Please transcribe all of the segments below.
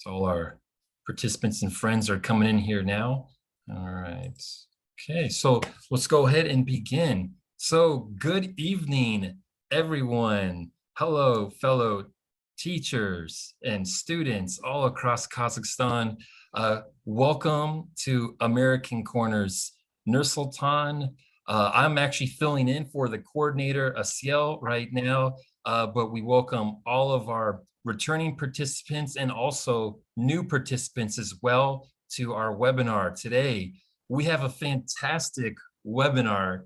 So all our participants and friends are coming in here now. All right. Okay, so let's go ahead and begin. So good evening, everyone. Hello, fellow teachers and students all across Kazakhstan. Welcome to American Corners Nursultan. I'm actually filling in for the coordinator, Asiel, right now, but we welcome all of our returning participants and also new participants as well to our webinar today. We have a fantastic webinar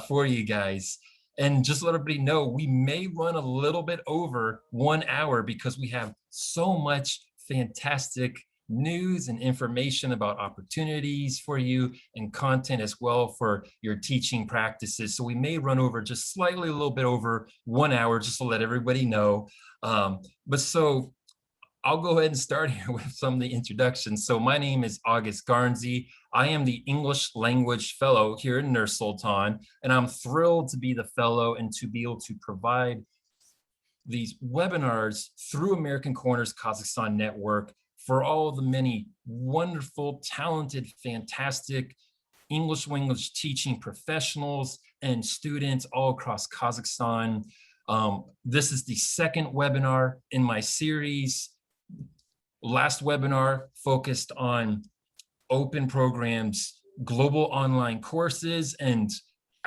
for you guys. And just let everybody know, we may run a little bit over 1 hour because we have so much fantastic news and information about opportunities for you and content as well for your teaching practices. So we may run over just slightly a little bit over 1 hour just to let everybody know. But so I'll go ahead and start here with some of the introductions. So my name is August Garnsey. I am the English Language Fellow here in Nursultan, and I'm thrilled to be the fellow and to be able to provide these webinars through American Corners Kazakhstan Network for all the many wonderful, talented, fantastic English language teaching professionals and students all across Kazakhstan. This is the second webinar in my series. Last webinar focused on open programs, global online courses, and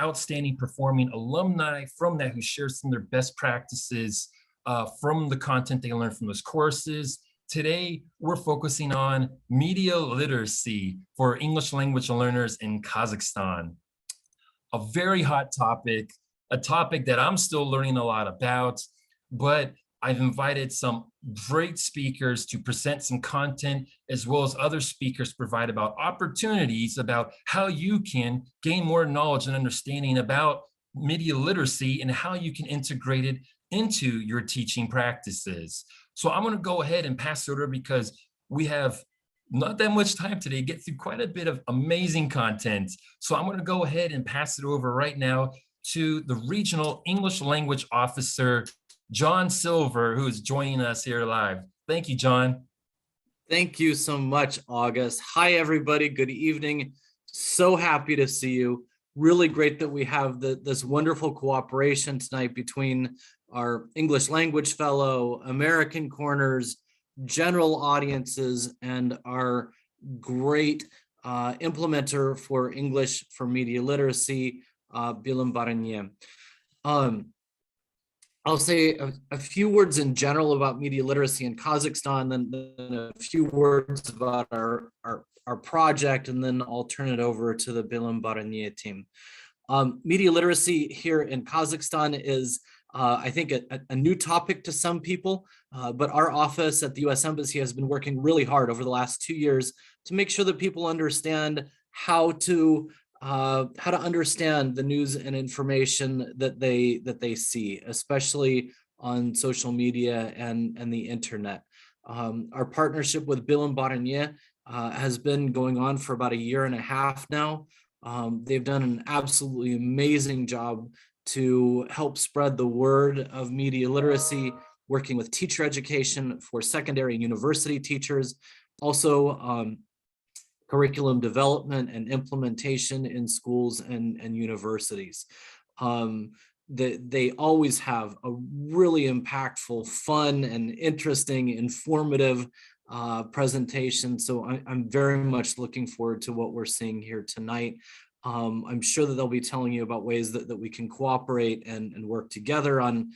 outstanding performing alumni from that who share some of their best practices from the content they learned from those courses. Today, we're focusing on media literacy for English language learners in Kazakhstan. A very hot topic, a topic that I'm still learning a lot about, but I've invited some great speakers to present some content, as well as other speakers provide about opportunities about how you can gain more knowledge and understanding about media literacy and how you can integrate it into your teaching practices. So I'm going to go ahead and pass it over because we have not that much time today to get through quite a bit of amazing content. So I'm going to go ahead and pass it over right now to the Regional English Language Officer, John Silver, who is joining us here live. Thank you, John. Thank you so much, August. Hi, everybody. Good evening. So happy to see you. Really great that we have this wonderful cooperation tonight between our English Language Fellow, American Corners, general audiences, and our great implementer for English for media literacy, Bilim Baranye. I'll say a few words in general about media literacy in Kazakhstan, then a few words about our project, and then I'll turn it over to the Bilim Baranye team. Media literacy here in Kazakhstan is, I think, a new topic to some people, but our office at the U.S. Embassy has been working really hard over the last 2 years to make sure that people understand how to understand the news and information that they see, especially on social media and the internet. Our partnership with Bilim Baranye has been going on for about 1.5 years now. They've done an absolutely amazing job to help spread the word of media literacy, working with teacher education for secondary and university teachers, also curriculum development and implementation in schools and universities. They always have a really impactful, fun, and interesting, informative presentation. So I'm very much looking forward to what we're seeing here tonight. I'm sure that they'll be telling you about ways that we can cooperate and work together on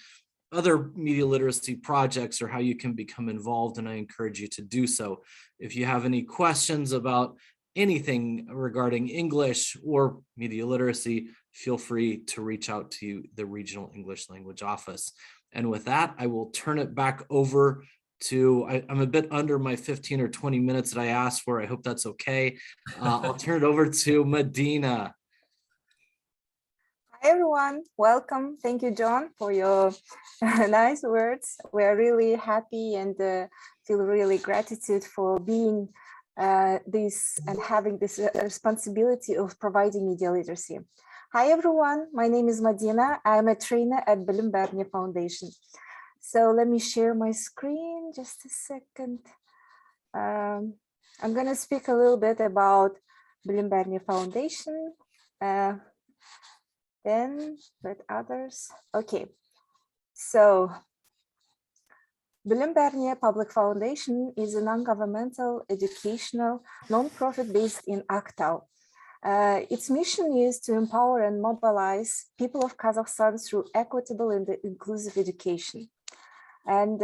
other media literacy projects or how you can become involved, and I encourage you to do so. If you have any questions about anything regarding English or media literacy, feel free to reach out to the Regional English Language Office. And with that, I will turn it back over to, I'm a bit under my 15 or 20 minutes that I asked for. I hope that's okay. I'll turn it over to Medina. Hi, everyone. Welcome. Thank you, John, for your nice words. We are really happy and feel really gratitude for being this and having this responsibility of providing media literacy. Hi, everyone. My name is Medina. I'm a trainer at Bilim Baranye Foundation. So let me share my screen just a second. I'm going to speak a little bit about Bilim Barnier Foundation, then let others. Okay, so Bilim Barnier Public Foundation is a non-governmental educational non-profit based in Aktau. Its mission is to empower and mobilize people of Kazakhstan through equitable and inclusive education. And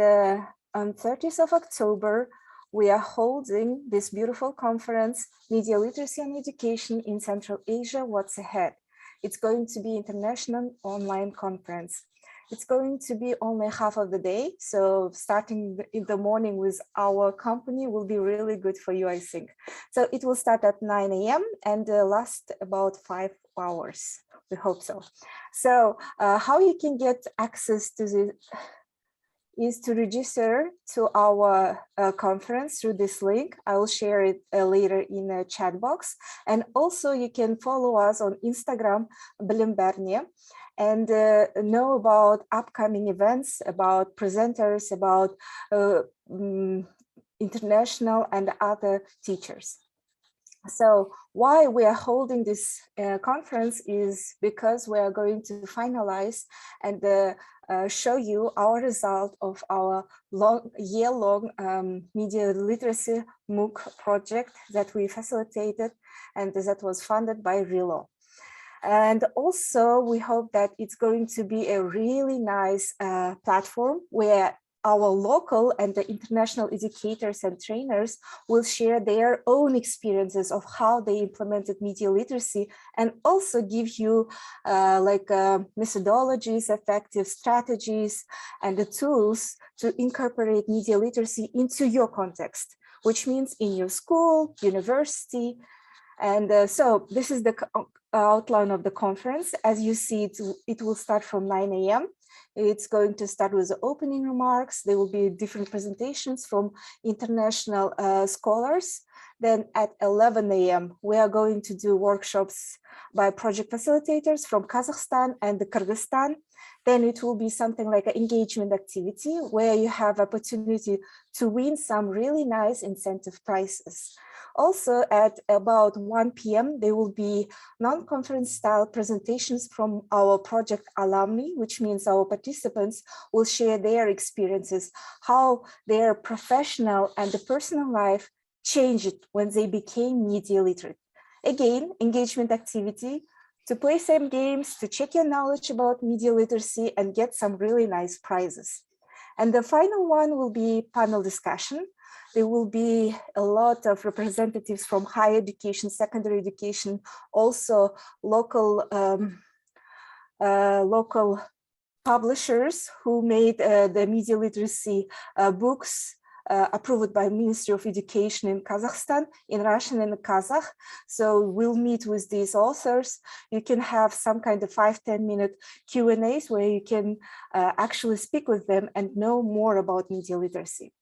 on 30th of October, we are holding this beautiful conference, Media Literacy and Education in Central Asia, What's Ahead. It's going to be international online conference. It's going to be only half of the day. So starting in the morning with our company will be really good for you, I think. So it will start at 9 a.m. and last about 5 hours. We hope so. So how you can get access to this is to register to our conference through this link. I will share it later in the chat box. And also you can follow us on Instagram, Bilim Barnier, and know about upcoming events, about presenters, about international and other teachers. So why we are holding this conference is because we are going to finalize and show you our result of our year-long media literacy MOOC project that we facilitated and that was funded by RELO. And also we hope that it's going to be a really nice platform where our local and the international educators and trainers will share their own experiences of how they implemented media literacy and also give you methodologies, effective strategies, and the tools to incorporate media literacy into your context, which means in your school, university. And so this is the outline of the conference. As you see, it will start from 9 a.m. It's going to start with the opening remarks. There will be different presentations from international scholars. Then at 11 a.m., we are going to do workshops by project facilitators from Kazakhstan and Kyrgyzstan. Then it will be something like an engagement activity where you have opportunity to win some really nice incentive prizes. Also at about 1 p.m., there will be non-conference style presentations from our project alumni, which means our participants will share their experiences, how their professional and the personal life changed when they became media literate. Again, engagement activity, to play some games, to check your knowledge about media literacy and get some really nice prizes. And the final one will be panel discussion. There will be a lot of representatives from higher education, secondary education, also local publishers who made the media literacy books approved by Ministry of Education in Kazakhstan in Russian and Kazakh. So we'll meet with these authors. You can have some kind of 5-10 minute Q&As where you can actually speak with them and know more about media literacy.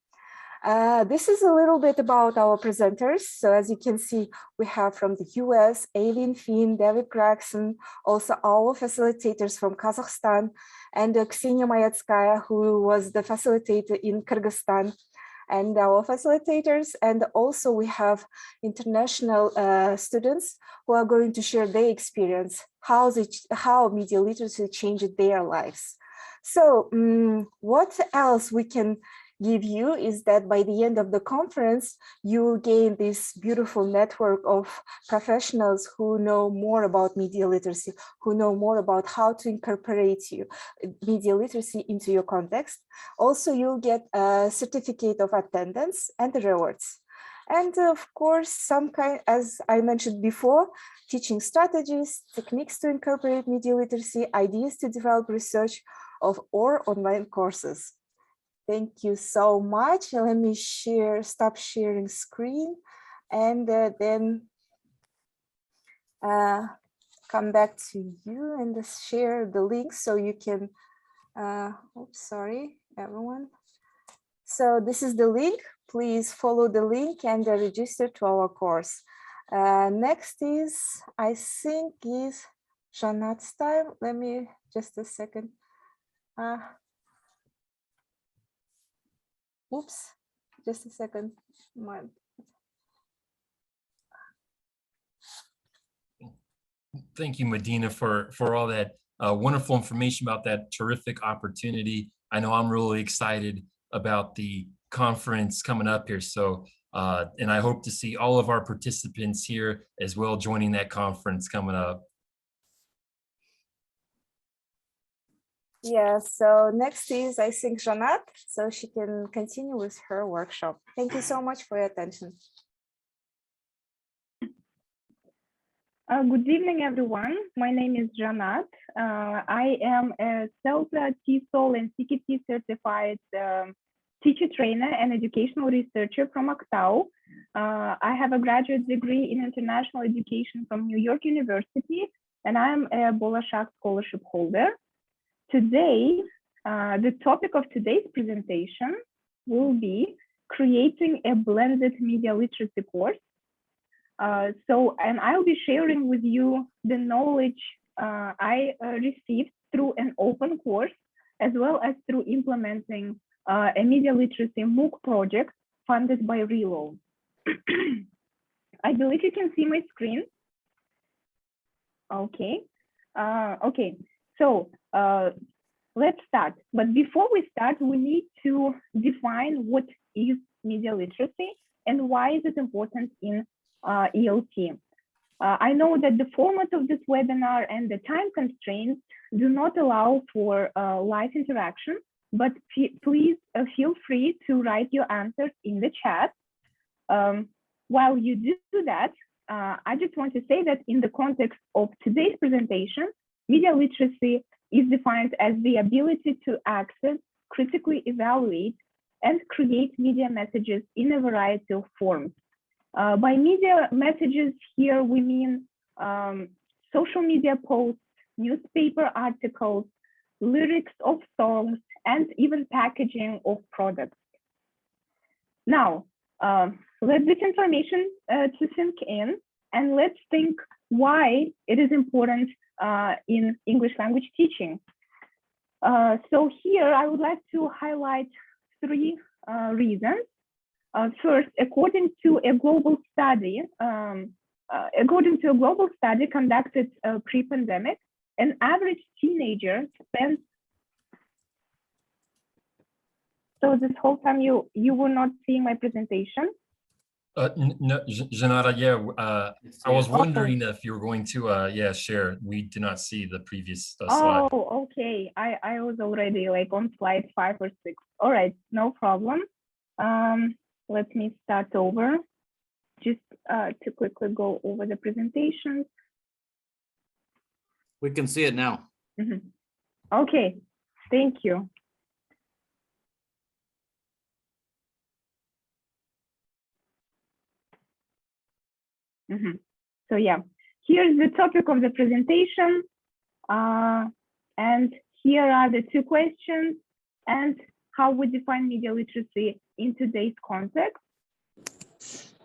This is a little bit about our presenters. So as you can see, we have from the US, Aileen Finn, David Gregson, also our facilitators from Kazakhstan, and Ksenia Mayatskaya, who was the facilitator in Kyrgyzstan, and our facilitators. And also we have international students who are going to share their experience, how media literacy changed their lives. So what else we can give you is that by the end of the conference, you will gain this beautiful network of professionals who know more about media literacy, who know more about how to incorporate media literacy into your context. Also, you'll get a certificate of attendance and rewards. And of course, some kind, as I mentioned before, teaching strategies, techniques to incorporate media literacy, ideas to develop research or online courses. Thank you so much. Let me stop sharing screen and then come back to you and share the link so you can, oops, sorry, everyone. So this is the link. Please follow the link and register to our course. Next is, I think is Jeanette's time. Let me, just a second. Oops, just a second. Thank you, Medina, for all that wonderful information about that terrific opportunity. I know I'm really excited about the conference coming up here. So, and I hope to see all of our participants here as well joining that conference coming up. Yeah, so next is, I think, Janat, so she can continue with her workshop. Thank you so much for your attention. Good evening, everyone. My name is Janat. I am a CELTA, TESOL, and CKT certified teacher trainer and educational researcher from Aktau. I have a graduate degree in international education from New York University, and I am a Bolashak scholarship holder. Today, the topic of today's presentation will be creating a blended media literacy course. And I'll be sharing with you the knowledge I received through an open course, as well as through implementing a media literacy MOOC project funded by Reload. I believe you can see my screen. Okay. Okay. So let's start. But before we start, we need to define what is media literacy and why is it important in ELT. I know that the format of this webinar and the time constraints do not allow for live interaction, but please feel free to write your answers in the chat. While you do that, I just want to say that in the context of today's presentation, media literacy is defined as the ability to access, critically evaluate, and create media messages in a variety of forms. By media messages here, we mean social media posts, newspaper articles, lyrics of songs, and even packaging of products. Now, let this information to sink in, and let's think why it is important in English language teaching. So here, I would like to highlight three reasons. First, according to a global study conducted pre-pandemic, an average teenager spends. So this whole time you were not seeing my presentation? No, Janata, yeah, I was wondering if you were going to, share. We did not see the previous slide. Oh, okay. I was already like on slide 5 or 6. All right, no problem. Let me start over, just to quickly go over the presentation. We can see it now. Mm-hmm. Okay, thank you. Mm-hmm. So yeah, here's the topic of the presentation. And here are the two questions and how we define media literacy in today's context.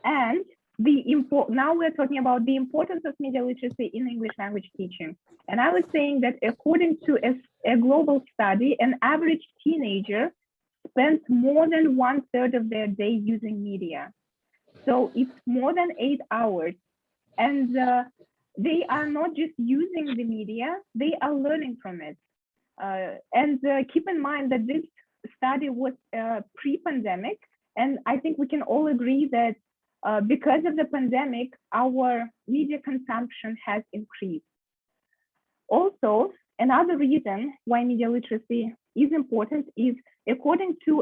And now we're talking about the importance of media literacy in English language teaching. And I was saying that according to a global study, an average teenager spends more than 1/3 of their day using media. So it's more than 8 hours. And they are not just using the media, they are learning from it. And keep in mind that this study was pre-pandemic, and I think we can all agree that because of the pandemic, our media consumption has increased. Also, another reason why media literacy is important is according to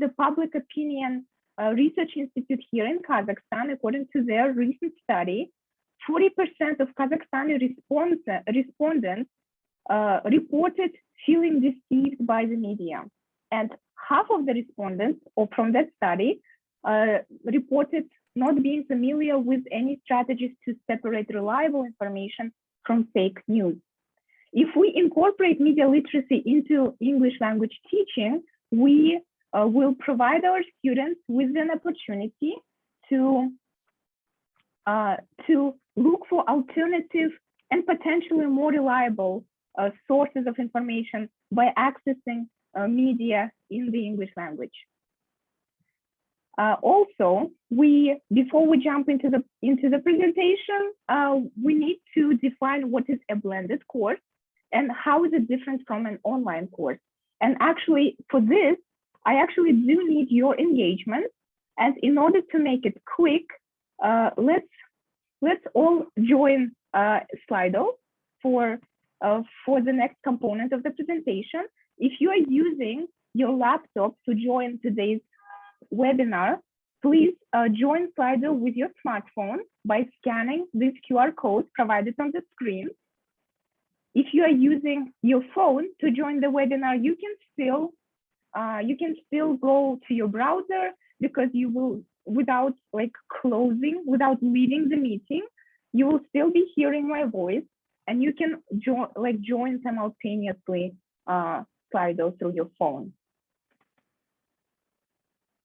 the Public Opinion Research Institute here in Kazakhstan, according to their recent study, 40% of Kazakhstani respondents reported feeling deceived by the media. And half of the respondents from that study reported not being familiar with any strategies to separate reliable information from fake news. If we incorporate media literacy into English language teaching, we will provide our students with an opportunity to look for alternative and potentially more reliable sources of information by accessing media in the English language. Also, before we jump into the presentation, we need to define what is a blended course and how is it different from an online course. And actually, for this, I actually do need your engagement. And in order to make it quick, let's all join Slido for the next component of the presentation. If you are using your laptop to join today's webinar, please join Slido with your smartphone by scanning this QR code provided on the screen. If you are using your phone to join the webinar, you can still go to your browser, because you will, without leaving the meeting, you will still be hearing my voice, and you can join simultaneously Slido through your phone.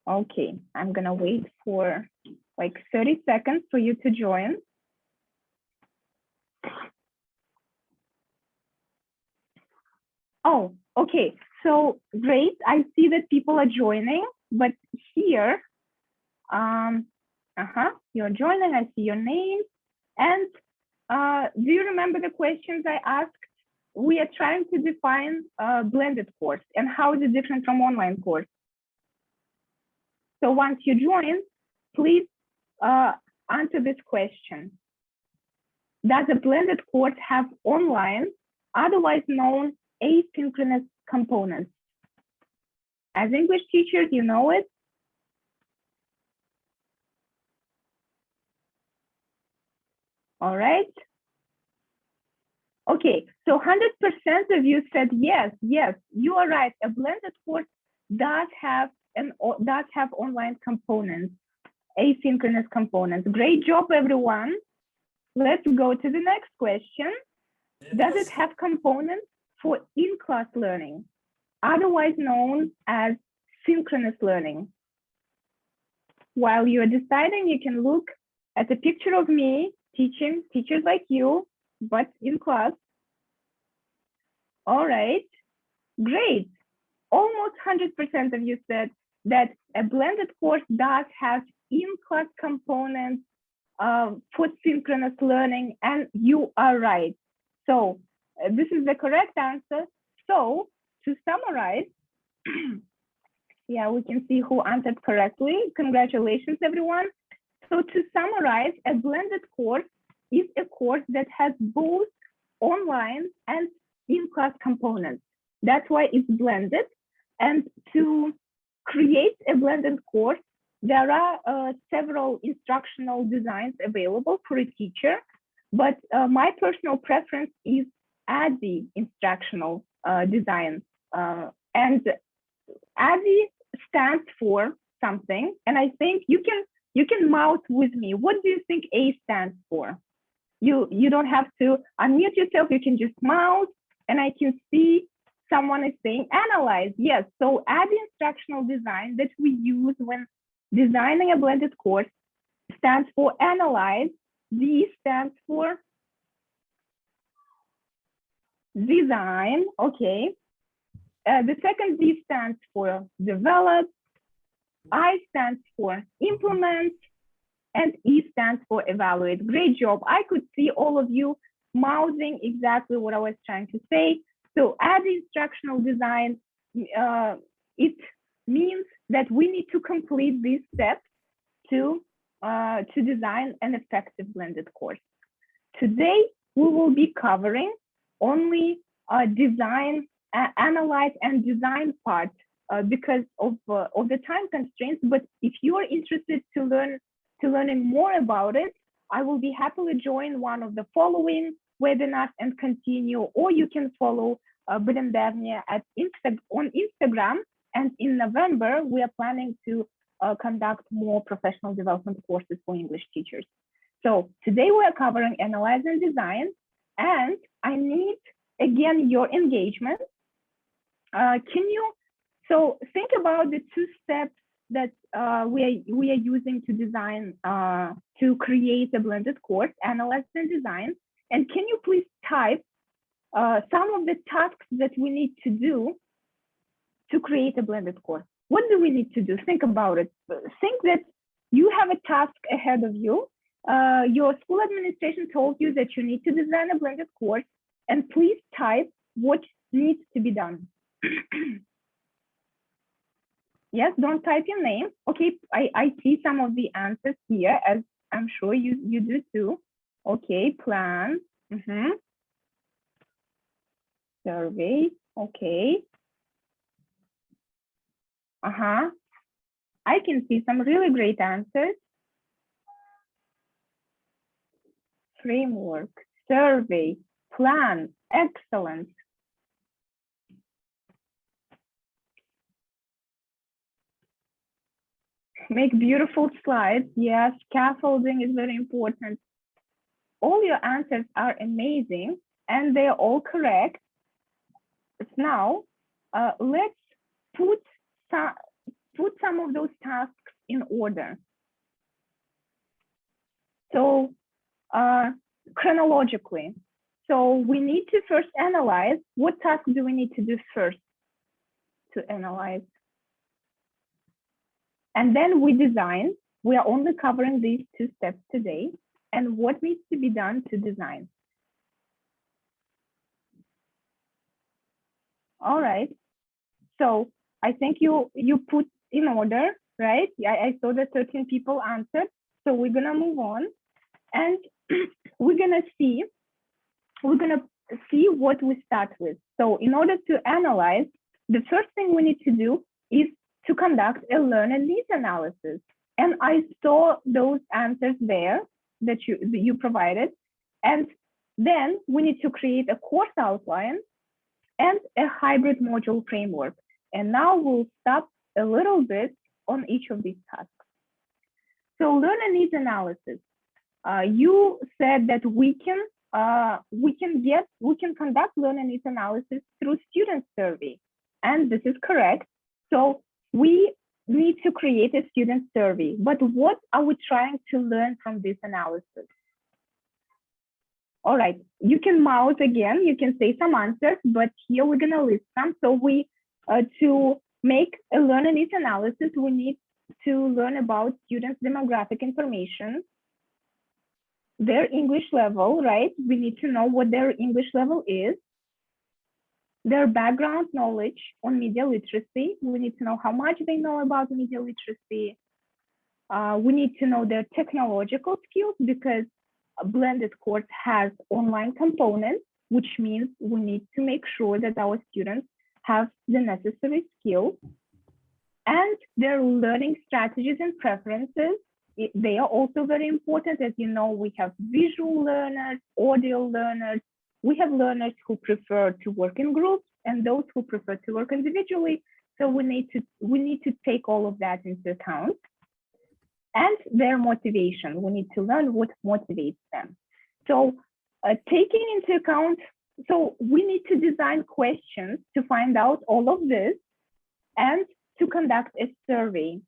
Okay, I'm gonna wait for 30 seconds for you to join. Oh, okay, so great. I see that people are joining, but here, you're joining, I see your name. And do you remember the questions I asked? We are trying to define a blended course and how is it different from online course. So once you join, please answer this question. Does a blended course have online, otherwise known asynchronous components? As English teachers, you know it. All right. Okay, so 100% of you said yes, you are right. A blended course does have online components, asynchronous components. Great job, everyone. Let's go to the next question. Does it have components for in-class learning, otherwise known as synchronous learning? While you're deciding, you can look at a picture of me teaching teachers like you, but in class. All right, great. Almost 100% of you said that a blended course does have in-class components for synchronous learning, and you are right. So this is the correct answer. So to summarize, yeah, we can see who answered correctly. Congratulations, everyone. So to summarize, a blended course is a course that has both online and in-class components. That's why it's blended. And to create a blended course, there are several instructional designs available for a teacher, but my personal preference is ADDIE instructional design. And ADDIE stands for something, and I think you can mouth with me. What do you think A stands for? You don't have to unmute yourself, you can just mouth, and I can see someone is saying analyze. Yes, so ADDIE instructional design that we use when designing a blended course stands for analyze. D stands for design, okay. The second D stands for develop, I stands for implement, and E stands for evaluate. Great job. I could see all of you mouthing exactly what I was trying to say. So ADDIE instructional design, it means that we need to complete these steps to design an effective blended course. Today, we will be covering only design, analyze, and design part because of the time constraints. But if you are interested to learning more about it, I will be happily join one of the following webinars and continue, or you can follow Brendevnia on Instagram. And in November, we are planning to conduct more professional development courses for English teachers. So today we are covering analyze and design, and I need again your engagement. So think about the two steps that we are using to design, to create a blended course, analyze and design. And can you please type some of the tasks that we need to do to create a blended course? what do we need to do? Think about it. Think that you have a task ahead of you. Your school administration told you that you need to design a blended course, and please type what needs to be done. Yes, don't type your name. Okay, I see some of the answers here, as I'm sure you do too. Okay, plan. Survey. Okay. I can see some really great answers. Framework, survey, plan, excellent. Make beautiful slides. Yes, scaffolding is very important. All your answers are amazing and they're all correct. Now, let's put some of those tasks in order. So chronologically. So we need to first analyze what task do we need to do first to analyze. And then we design. We are only covering these two steps today and what needs to be done to design. All right. So I think you put in order, right? I saw that 13 people answered. So we're gonna move on and we're gonna see what we start with. So in order to analyze, the first thing we need to do is to conduct a learner needs analysis. And I saw those answers there that you provided. And then we need to create a course outline and a hybrid module framework. And now we'll stop a little bit on each of these tasks. So learner needs analysis. You said that we can conduct learner needs analysis through student survey, and this is correct. So we need to create a student survey, but what are we trying to learn from this analysis? All right, you can mouse again, you can say some answers, but here we're gonna list some. So we, to make a learner needs analysis, we need to learn about students' demographic information, their English level, right? We need to know what their English level is, their background knowledge on media literacy. We need to know how much they know about media literacy. We need to know their technological skills because a blended course has online components, which means we need to make sure that our students have the necessary skills, and their learning strategies and preferences. They are also very important. As you know, we have visual learners, audio learners. We have learners who prefer to work in groups and those who prefer to work individually. So we need to take all of that into account. And their motivation. We need to learn what motivates them. So taking into account, so we need to design questions to find out all of this and to conduct a survey.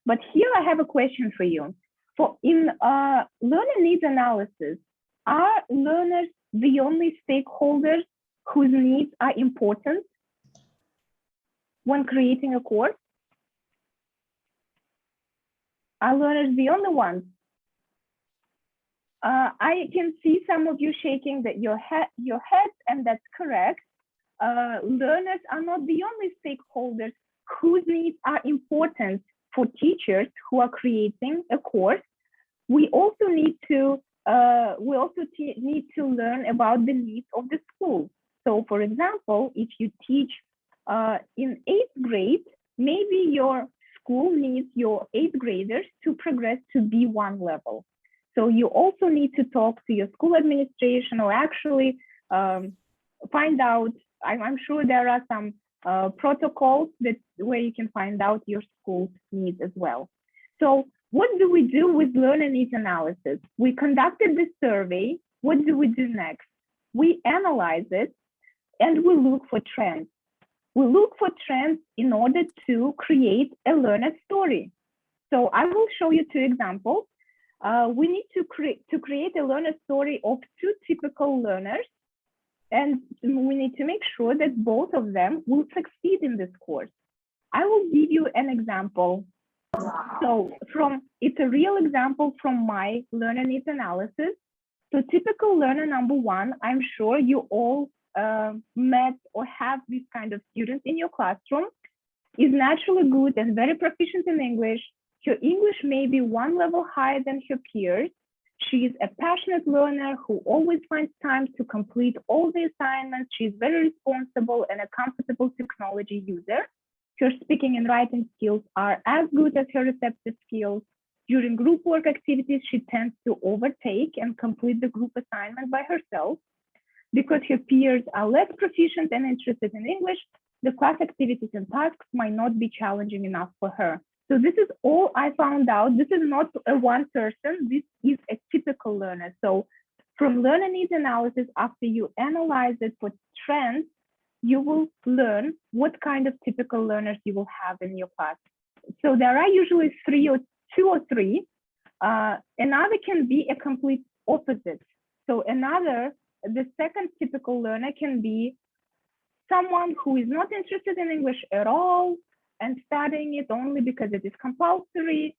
But here I have a question for you. In learner needs analysis, are learners the only stakeholders whose needs are important when creating a course? Are learners the only ones? I can see some of you shaking your heads, and that's correct. Learners are not the only stakeholders whose needs are important for teachers who are creating a course. We also need to learn about the needs of the school. So, for example, if you teach in 8th grade, maybe your school needs your 8th graders to progress to B1 level. So you also need to talk to your school administration, or actually find out, I'm sure there are some protocols where you can find out your school's needs as well. So what do we do with learner needs analysis? We conducted the survey. What do we do next? We analyze it and we look for trends. We look for trends in order to create a learner story. So I will show you 2 examples. We need to create a learner story of 2 typical learners, and we need to make sure that both of them will succeed in this course. I will give you an example. So it's a real example from my learner needs analysis. So typical learner number one, I'm sure you all met or have this kind of students in your classroom, is naturally good and very proficient in English. Her English may be one level higher than her peers. She is a passionate learner who always finds time to complete all the assignments. She is very responsible and a comfortable technology user. Her speaking and writing skills are as good as her receptive skills. During group work activities, she tends to overtake and complete the group assignment by herself. Because her peers are less proficient and interested in English, the class activities and tasks might not be challenging enough for her. So this is all I found out. This is not a one person, this is a typical learner. So from learner needs analysis, after you analyze it for trends, you will learn what kind of typical learners you will have in your class. So there are usually two or three. Another can be a complete opposite. So the second typical learner can be someone who is not interested in English at all and studying it only because it is compulsory.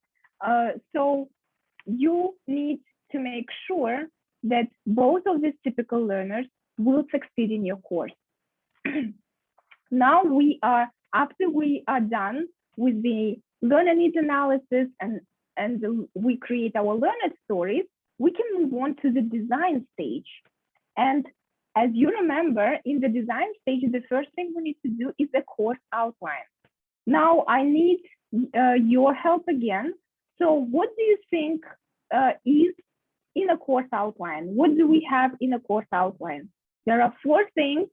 So you need to make sure that both of these typical learners will succeed in your course. Now after we are done with the learner needs analysis and we create our learner stories, we can move on to the design stage. And as you remember, in the design stage, the first thing we need to do is a course outline. Now I need your help again. So what do you think is in a course outline? What do we have in a course outline? There are 4 things.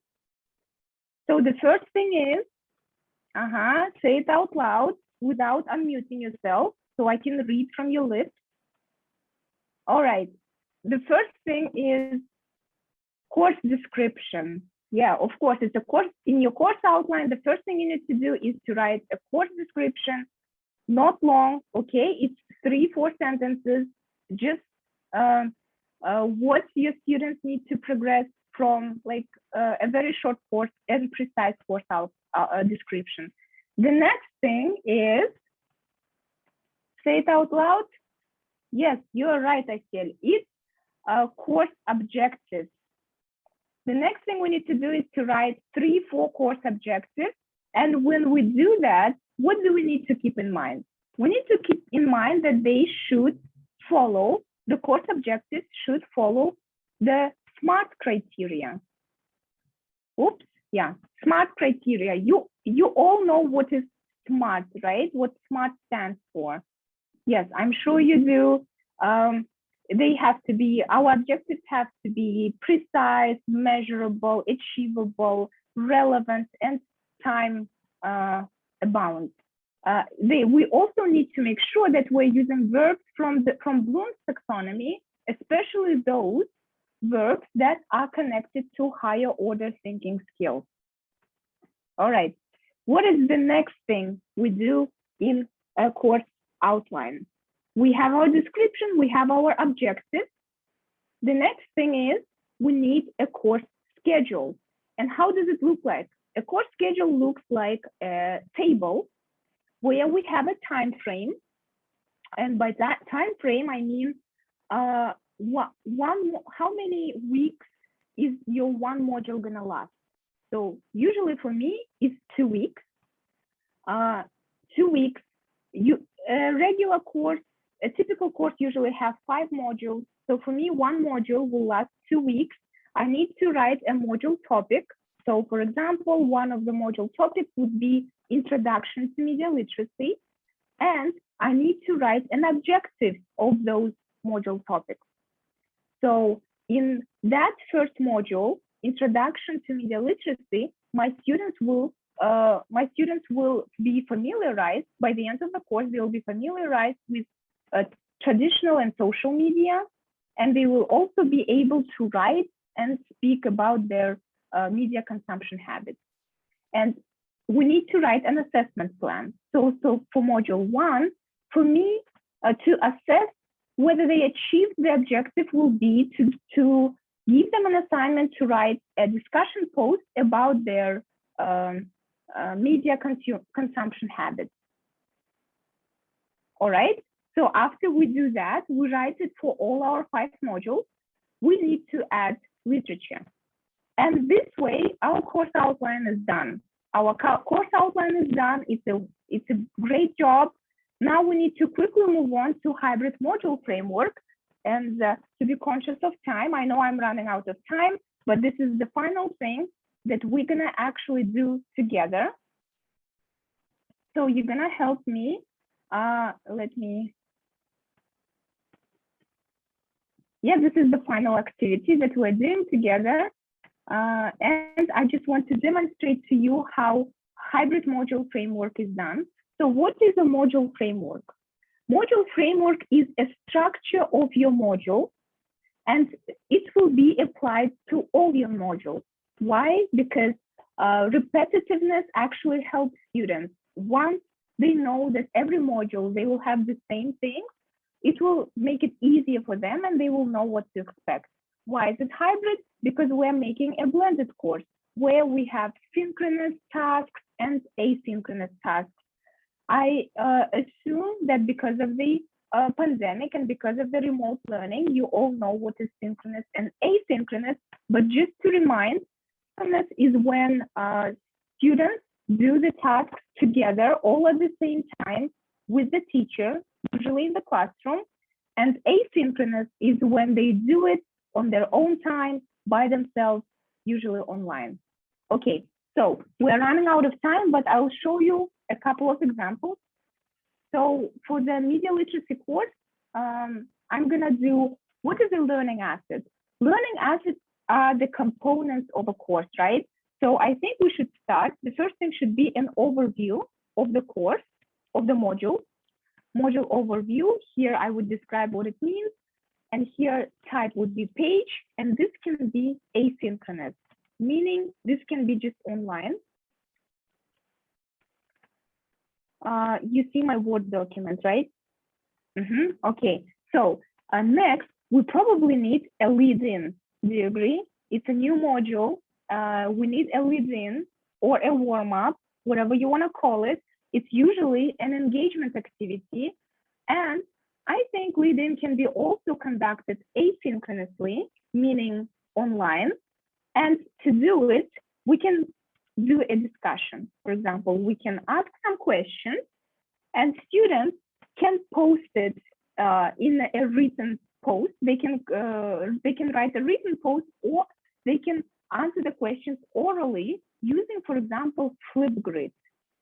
So the first thing is, say it out loud without unmuting yourself so I can read from your list. All right, the first thing is course description. Yeah, of course, it's a course. In your course outline, the first thing you need to do is to write a course description, not long, okay? It's 3-4 sentences, just what your students need to progress from, like a very short course and precise course description. The next thing is, say it out loud. Yes, you're right, Astiel. It's course objectives. The next thing we need to do is to write 3-4 course objectives. And when we do that, what do we need to keep in mind? We need to keep in mind that they should follow, the course objectives should follow the SMART criteria. Oops, yeah, SMART criteria. You all know what is SMART, right? What SMART stands for. Yes, I'm sure you do. They have to be, our objectives have to be precise, measurable, achievable, relevant, and time bound. We also need to make sure that we're using verbs from Bloom's taxonomy, especially those verbs that are connected to higher order thinking skills. All right, what is the next thing we do in a course outline? We have our description, we have our objectives. The next thing is we need a course schedule. And how does it look like? A course schedule looks like a table where we have a time frame. And by that time frame, I mean how many weeks is your one module gonna last? So usually for me, it's 2 weeks. 2 weeks, a regular course, a typical course usually has 5 modules. So for me, one module will last 2 weeks. I need to write a module topic. So for example, one of the module topics would be Introduction to Media Literacy. And I need to write an objective of those module topics. So in that first module, Introduction to Media Literacy, my students will be familiarized. By the end of the course, they will be familiarized with traditional and social media, and they will also be able to write and speak about their media consumption habits. And we need to write an assessment plan. So for module 1, for me, to assess whether they achieved the objective will be to give them an assignment to write a discussion post about their media consumption habits. All right. So after we do that, we write it for all our 5 modules. We need to add literature. And this way, our course outline is done. Our course outline is done. It's a great job. Now we need to quickly move on to hybrid module framework. And to be conscious of time, I know I'm running out of time, but this is the final thing that we're gonna actually do together. So you're gonna help me. This is the final activity that we're doing together. And I just want to demonstrate to you how hybrid module framework is done. So what is a module framework? Module framework is a structure of your module, and it will be applied to all your modules. Why? Because repetitiveness actually helps students. Once they know that every module, they will have the same thing, it will make it easier for them and they will know what to expect. Why is it hybrid? Because we're making a blended course where we have synchronous tasks and asynchronous tasks. I assume that because of the pandemic and because of the remote learning, you all know what is synchronous and asynchronous, but just to remind, synchronous is when students do the tasks together all at the same time with the teacher, usually in the classroom, and asynchronous is when they do it on their own time by themselves, usually online. Okay, so we're running out of time, but I'll show you a couple of examples. So for the media literacy course, I'm gonna do, what is a learning asset? Learning assets are the components of a course, right? So I think we should start, the first thing should be an overview of the course, of the module. Module overview, here I would describe what it means. And here type would be page, and this can be asynchronous, meaning this can be just online. You see my Word document, right? Okay, so next, we probably need a lead-in. Do you agree? It's a new module. We need a lead-in or a warm-up, whatever you want to call it. It's usually an engagement activity. And I think lead-in can be also conducted asynchronously, meaning online. And to do it, we can do a discussion. For example, we can ask some questions and students can post it in a written post. They can write a written post, or they can answer the questions orally using, for example, Flipgrid.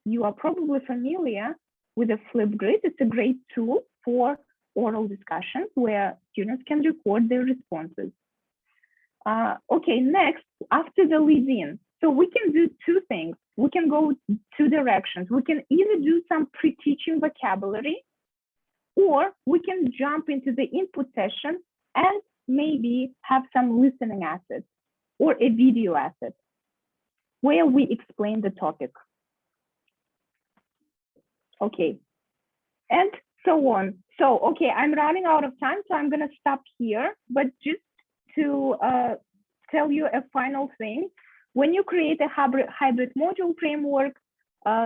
You are probably familiar with a Flipgrid. It's a great tool for oral discussions where students can record their responses. Okay, next, after the lead-in, so we can do 2 things. We can go 2 directions. We can either do some pre-teaching vocabulary, or we can jump into the input session and maybe have some listening assets or a video asset where we explain the topic. Okay, and so on. So, okay, I'm running out of time, so I'm gonna stop here, but just to tell you a final thing, when you create a hybrid module framework,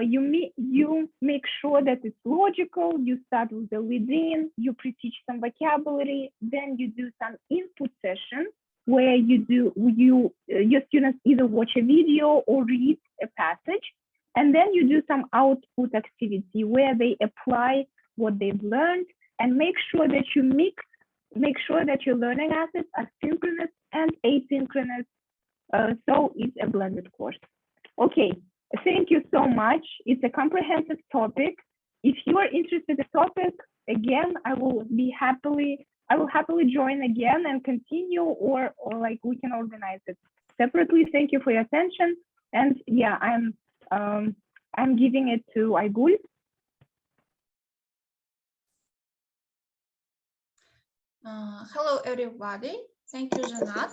you make sure that it's logical. You start with the lead-in, you pre-teach some vocabulary, then you do some input session where your students either watch a video or read a passage, and then you do some output activity where they apply what they've learned, and make sure that you make sure that your learning assets are synchronous and asynchronous. So it's a blended course. Okay, thank you so much. It's a comprehensive topic. If you are interested in the topic, again, I will happily join again and continue, or like we can organize it separately. Thank you for your attention. And yeah, I'm giving it to Aygul. Hello, everybody. Thank you, Janat.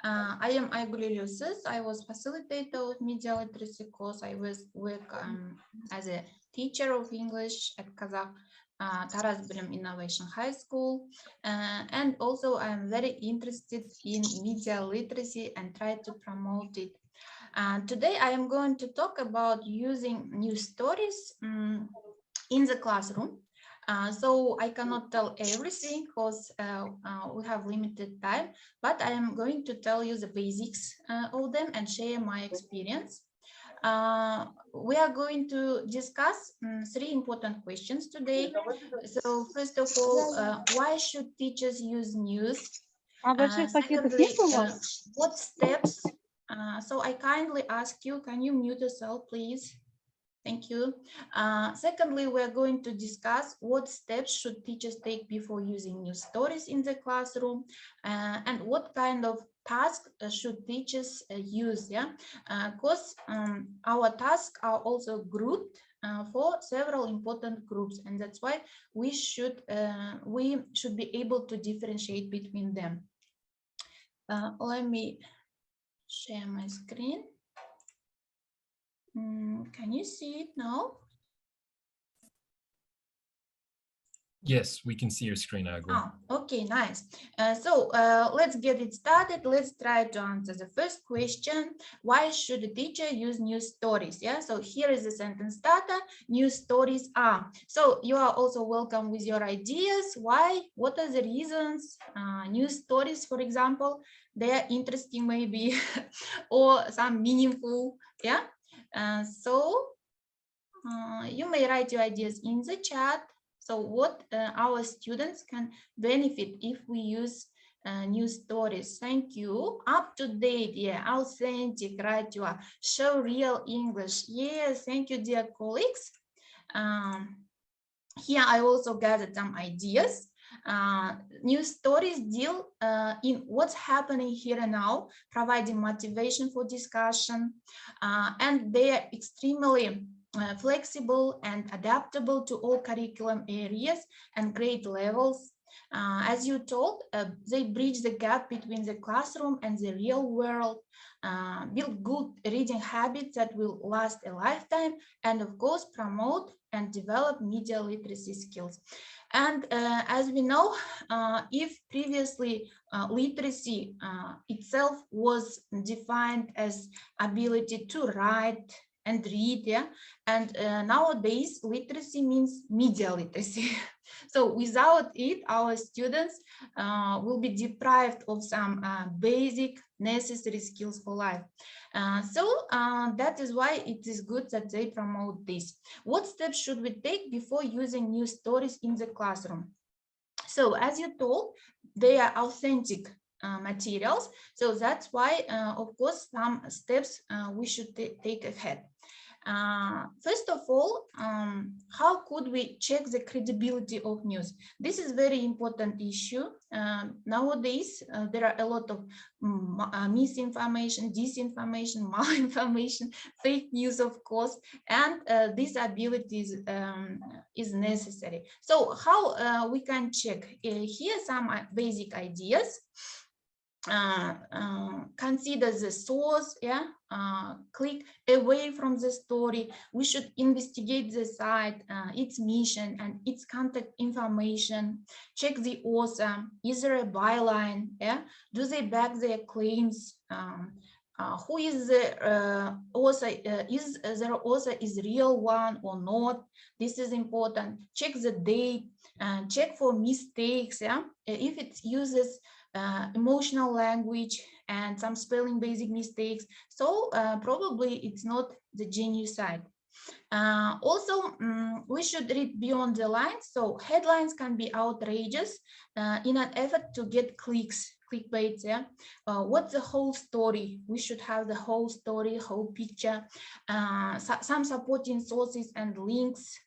I am Aygul Ilyusuz. I was facilitator of media literacy course. I work as a teacher of English at Kazakh Taraz Bilim Innovation High School. And also I am very interested in media literacy and try to promote it. Today I am going to talk about using news stories in the classroom. So I cannot tell everything because we have limited time, but I am going to tell you the basics of them and share my experience. We are going to discuss 3 important questions today. So first of all, why should teachers use news? Secondly, what steps? So I kindly ask you, can you mute yourself, please? Thank you. Secondly, we're going to discuss what steps should teachers take before using news stories in the classroom, and what kind of tasks should teachers use, yeah? Because our tasks are also grouped for several important groups, and that's why we should be able to differentiate between them. Let me share my screen. Can you see it now? Yes, we can see your screen, Agli. Oh, okay, nice. So let's get it started. Let's try to answer the first question. Why should a teacher use news stories? Yeah, so here is the sentence starter. News stories are. So you are also welcome with your ideas. Why? What are the reasons? News stories, for example, they are interesting maybe or some meaningful. Yeah. So you may write your ideas in the chat. So what our students can benefit if we use news stories. Thank you. Up to date, yeah, authentic, right? You are. Show real English. Yes, thank you, dear colleagues. Here I also gathered some ideas. News stories deal in what's happening here and now, providing motivation for discussion, and they are extremely flexible and adaptable to all curriculum areas and grade levels. As you told, they bridge the gap between the classroom and the real world, build good reading habits that will last a lifetime, and of course promote and develop media literacy skills. And as we know, if previously literacy itself was defined as ability to write and read, yeah, and nowadays literacy means media literacy. So without it, our students will be deprived of some basic necessary skills for life. So that is why it is good that they promote this. What steps should we take before using news stories in the classroom? So as you told, they are authentic materials. So that's why, of course, some steps we should take ahead. First of all, how could we check the credibility of news? This is very important issue. Nowadays, there are a lot of misinformation, disinformation, malinformation, fake news, of course, and this ability is necessary. So how we can check? Here are some basic ideas. Consider the source, yeah, click away from the story. We should investigate the site, its mission and its contact information. Check the author. Is there a byline? Yeah, do they back their claims? Who is the author? Is their author is real one or not? This is important. Check the date. Check for mistakes. Yeah, if it uses emotional language and some spelling basic mistakes, so probably it's not the genuine side. Also, we should read beyond the lines. So headlines can be outrageous in an effort to get clicks, clickbait. Yeah, what's the whole story? We should have the whole story, whole picture, some supporting sources and links.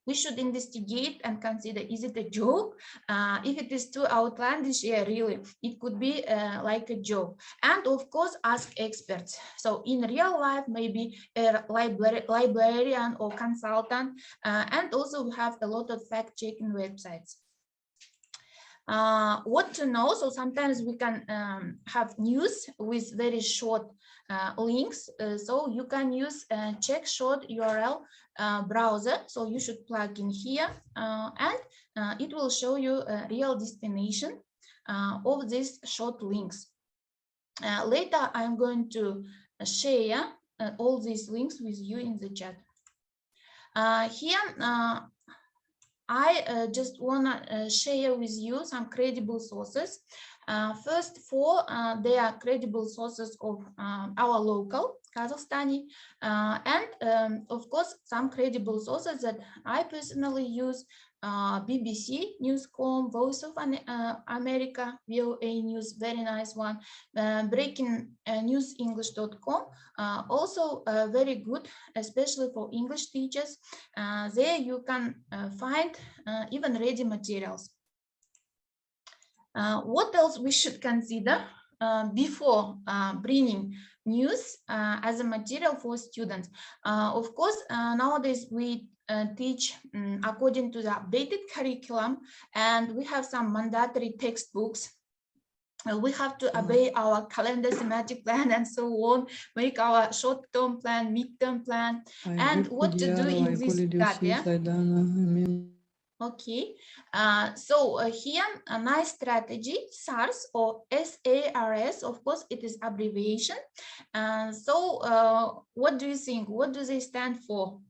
We should investigate and consider, is it a joke? If it is too outlandish, yeah, really, it could be like a joke. And of course, ask experts. So in real life, maybe a librarian or consultant, and also we have a lot of fact-checking websites. What to know? So sometimes we can have news with very short links. So you can use check short URL browser. So you should plug in here and it will show you a real destination of these short links. Later, I'm going to share all these links with you in the chat. Here, I just wanna share with you some credible sources. First four, they are credible sources of our local Kazakhstani, and of course some credible sources that I personally use: BBC, Newscom, Voice of America, VOA News, very nice one, Breaking News English.com, also very good, especially for English teachers. There you can find even ready materials. What else we should consider before bringing news as a material for students? Of course, nowadays we teach according to the updated curriculum, and we have some mandatory textbooks. We have to obey our calendar thematic plan and so on, make our short-term plan, mid-term plan, and what to do in this that, yeah? Okay, so here a nice strategy, SARS or SARS, of course it is abbreviation. So what do you think? What do they stand for?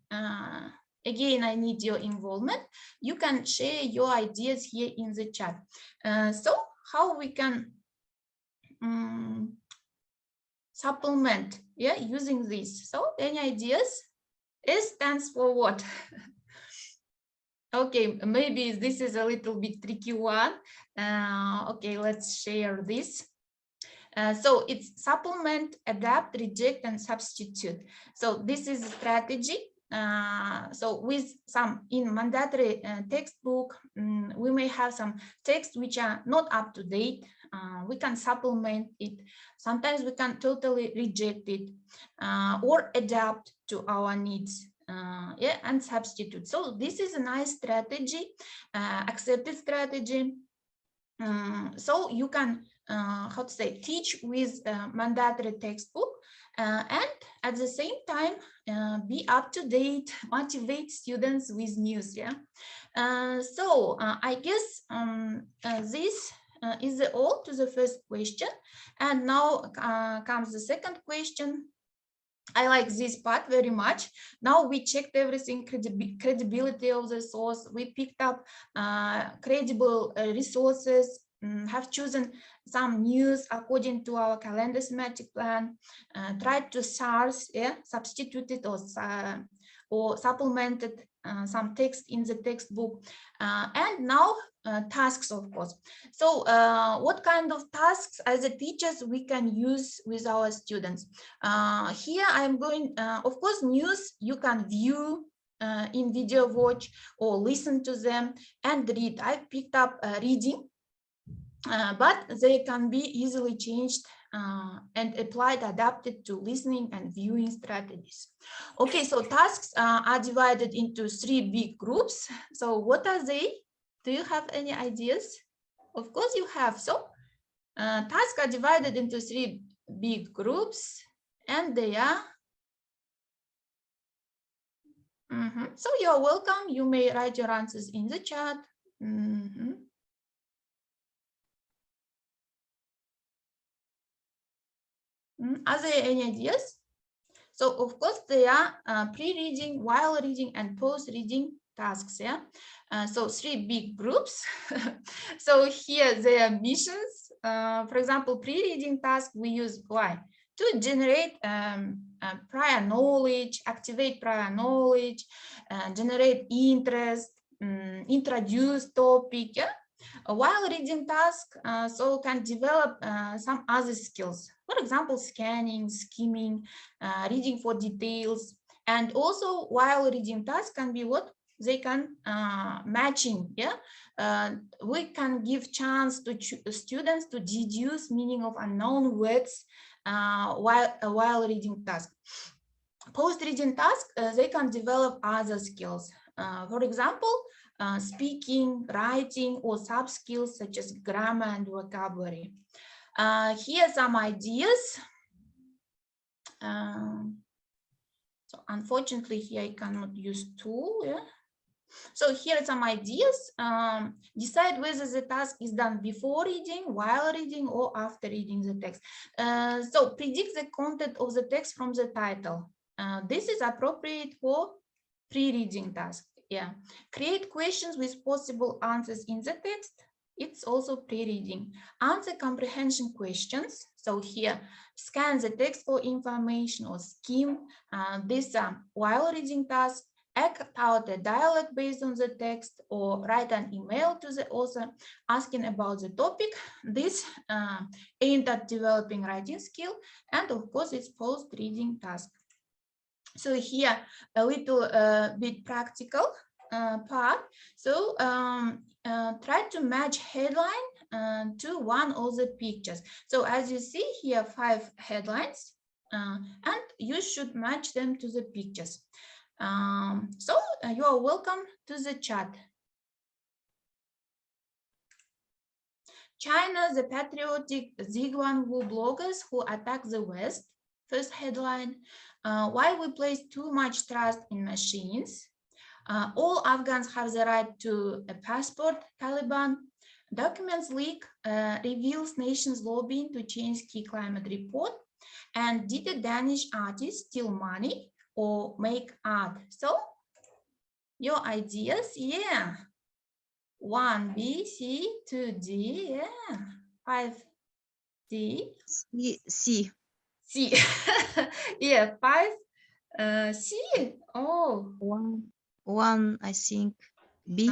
Again, I need your involvement. You can share your ideas here in the chat. So how we can supplement, yeah, using this? So any ideas? S stands for what? Okay, maybe this is a little bit tricky one. Okay, let's share this. So it's supplement, adapt, reject, and substitute. So this is a strategy. So with some in mandatory textbook, we may have some texts which are not up to date. We can supplement it. Sometimes we can totally reject it or adapt to our needs. Yeah, and substitute. So this is a nice strategy, accepted strategy. So you can, how to say, teach with mandatory textbook and at the same time be up to date, motivate students with news. Yeah. So I guess this is all to the first question, and now comes the second question. I like this part very much. Now we checked everything, credibility of the source. We picked up credible resources, have chosen some news according to our calendar thematic plan, tried to SARS, yeah, substituted or supplemented some text in the textbook, and now tasks, of course. So what kind of tasks as a teachers we can use with our students? Here I'm going, of course, news you can view in video watch or listen to them and read. I picked up reading, but they can be easily changed and applied, adapted to listening and viewing strategies. Okay, so tasks are divided into 3 big groups. So what are they? Do you have any ideas? Of course you have. So tasks are divided into 3 big groups, and they are. So you're welcome. You may write your answers in the chat. Are there any ideas? So of course they are pre-reading, while reading, and post-reading tasks. Yeah. So 3 big groups. So here their missions. For example, pre-reading task we use why? To generate prior knowledge, activate prior knowledge, generate interest, introduce topic. Yeah? While reading task, so can develop some other skills. For example, scanning, skimming, reading for details, and also while reading task can be what? They can matching, yeah. We can give chance to students to deduce meaning of unknown words while reading task. Post-reading task, they can develop other skills. For example, speaking, writing, or sub-skills such as grammar and vocabulary. Here are some ideas. So unfortunately, here I cannot use tool. Yeah? So here are some ideas. Decide whether the task is done before reading, while reading, or after reading the text. So predict the content of the text from the title. This is appropriate for pre-reading task. Yeah. Create questions with possible answers in the text. It's also pre-reading. Answer comprehension questions. So here, scan the text for information or skim. These are while reading tasks. Act out a dialogue based on the text, or write an email to the author asking about the topic. This aimed at developing writing skill, and of course it's post-reading task. So here a little bit practical part. So try to match headline to one of the pictures. So as you see here, 5 headlines, and you should match them to the pictures. So you are welcome to the chat. China, the patriotic Zhiguanwu bloggers who attack the West. First headline. Why we place too much trust in machines. All Afghans have the right to a passport. Taliban. Documents leak reveals nations lobbying to change key climate report. And did a Danish artist steal money or make art? So your ideas, yeah. 1B, C, 2D, yeah. 5D. C. C. Yeah, 5 C. Oh. One, I think B.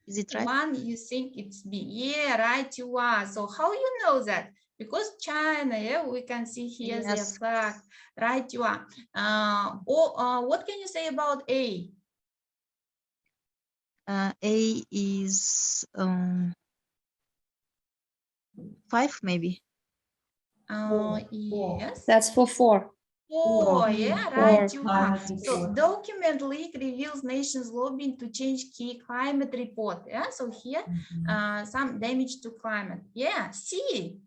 Is it right? 1, you think it's B. Yeah, right, you are. So how you know that? Because China, yeah, we can see here their flag. Right, you are. What can you say about A? A is 5 maybe. Yes. That's for 4. 4, yeah, right, you are. 4. So document leak reveals nations lobbying to change key climate report. Yeah, so here some damage to climate. Yeah, C.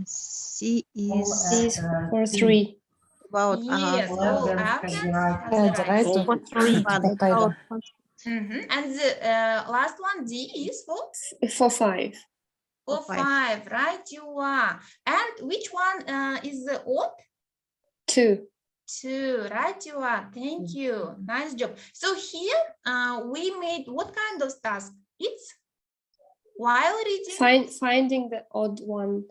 C is for 3. about yes, all Afghans have the right. for 3. And the last one, D, is For 5. for 5, right? You are. And which one is the odd? 2. 2, right? You are. Thank you. Nice job. So here we made what kind of task? It's while reading. Finding the odd one.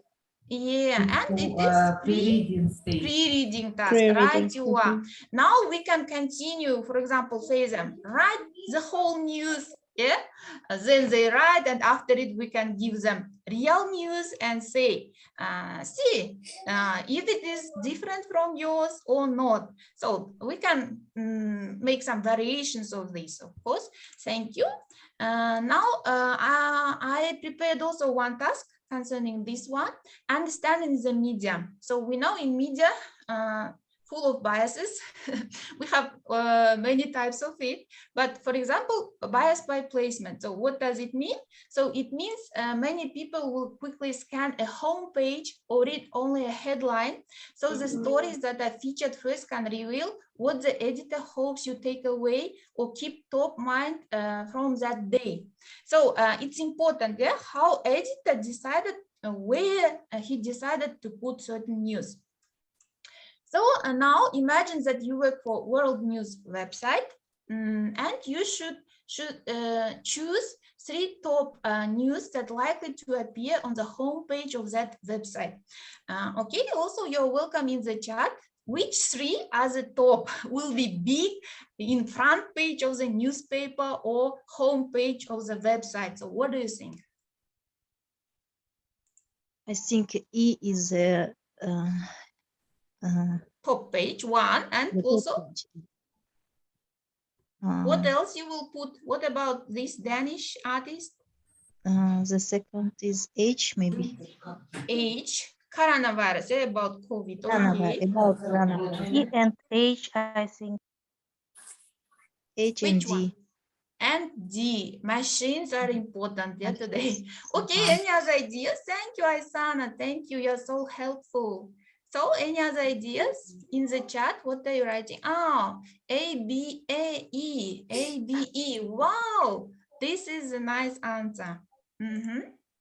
Yeah, and it is pre-reading task, right? You are. Now we can continue, for example, say them, write the whole news, yeah? Then they write, and after it, we can give them real news and say, see, if it is different from yours or not. So we can make some variations of this, of course. Thank you. Now I prepared also one task concerning this one, understanding the media. So we know in media, full of biases. We have many types of it, but for example, bias by placement. So what does it mean? So it means many people will quickly scan a home page or read only a headline. So the stories that are featured first can reveal what the editor hopes you take away or keep top mind from that day. So it's important, yeah, how editor decided where he decided to put certain news. So now imagine that you work for World News website, and you should choose 3 top news that likely to appear on the home page of that website. Okay, also you're welcome in the chat. Which 3 as a top will be big in front page of the newspaper or home page of the website? So what do you think? I think E is top page 1, and also what else you will put? What about this Danish artist? The second is H maybe. H, coronavirus, about COVID. Okay. About coronavirus. E and H, I think. H and D. And D, machines are important today. Okay, any other ideas? Thank you, Aisana. Thank you. You're so helpful. So any other ideas in the chat? What are you writing? Oh, A-B-A-E, A-B-E. Wow, this is a nice answer.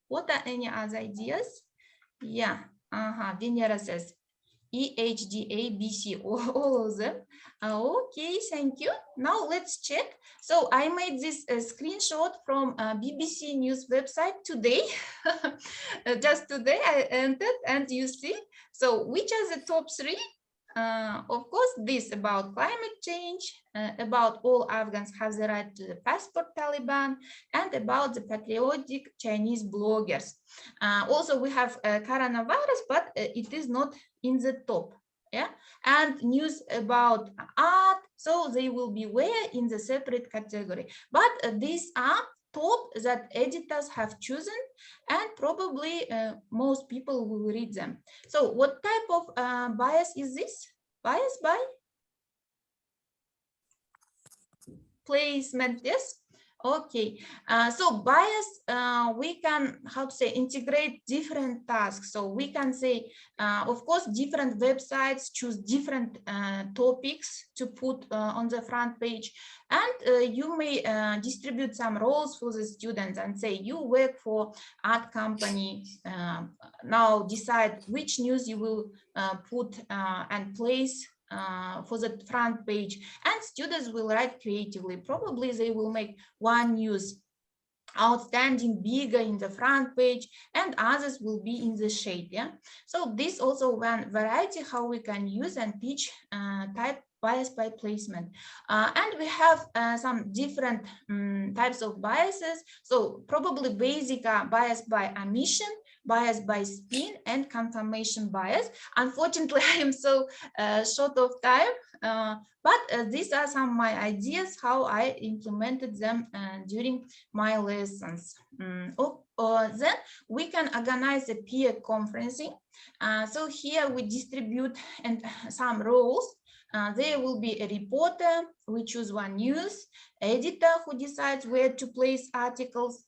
What are any other ideas? Yeah, Venera says E-H-D-A-B-C, all of them. Okay, thank you. Now let's check. So I made this screenshot from BBC News website today. Just today I entered and you see. So which are the top three? Of course, this about climate change, about all Afghans have the right to the passport Taliban, and about the patriotic Chinese bloggers. Also, we have coronavirus, but it is not in the top. Yeah, and news about art, so they will be where in the separate category. But these are top that editors have chosen, and probably most people will read them. So what type of bias is this? Bias by placement, yes? Okay, so bias, we can, how to say, integrate different tasks. So we can say, of course, different websites choose different topics to put on the front page. And you may distribute some roles for the students and say, you work for art company, now decide which news you will put and place for the front page, and students will write creatively. Probably they will make one news outstanding bigger in the front page and others will be in the shade. Yeah, so this also one variety how we can use and teach type bias by placement. And we have some different types of biases. So probably basic bias by omission, bias by spin, and confirmation bias. Unfortunately, I am so short of time, but these are some of my ideas how I implemented them during my lessons. Then we can organize a peer conferencing. So here we distribute and some roles. There will be a reporter, we choose one news, editor who decides where to place articles,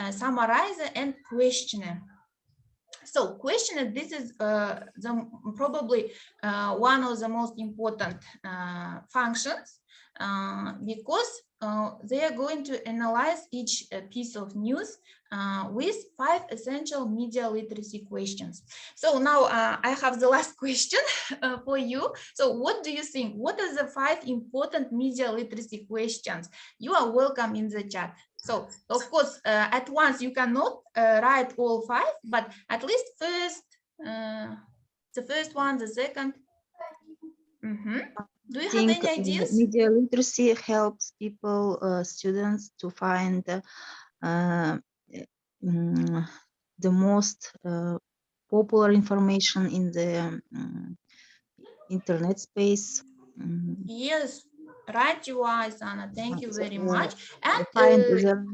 summarizer, and questioner. So questioner, this is probably one of the most important functions because they are going to analyze each piece of news with 5 essential media literacy questions. So now I have the last question for you. So what do you think? What are the 5 important media literacy questions? You are welcome in the chat. So of course, at once you cannot write all 5, but at least first, the first one, the second. Do you have any ideas? Media literacy helps people, students, to find the most popular information in the internet space. Yes, right, you are, Sana. Thank you very much. And find the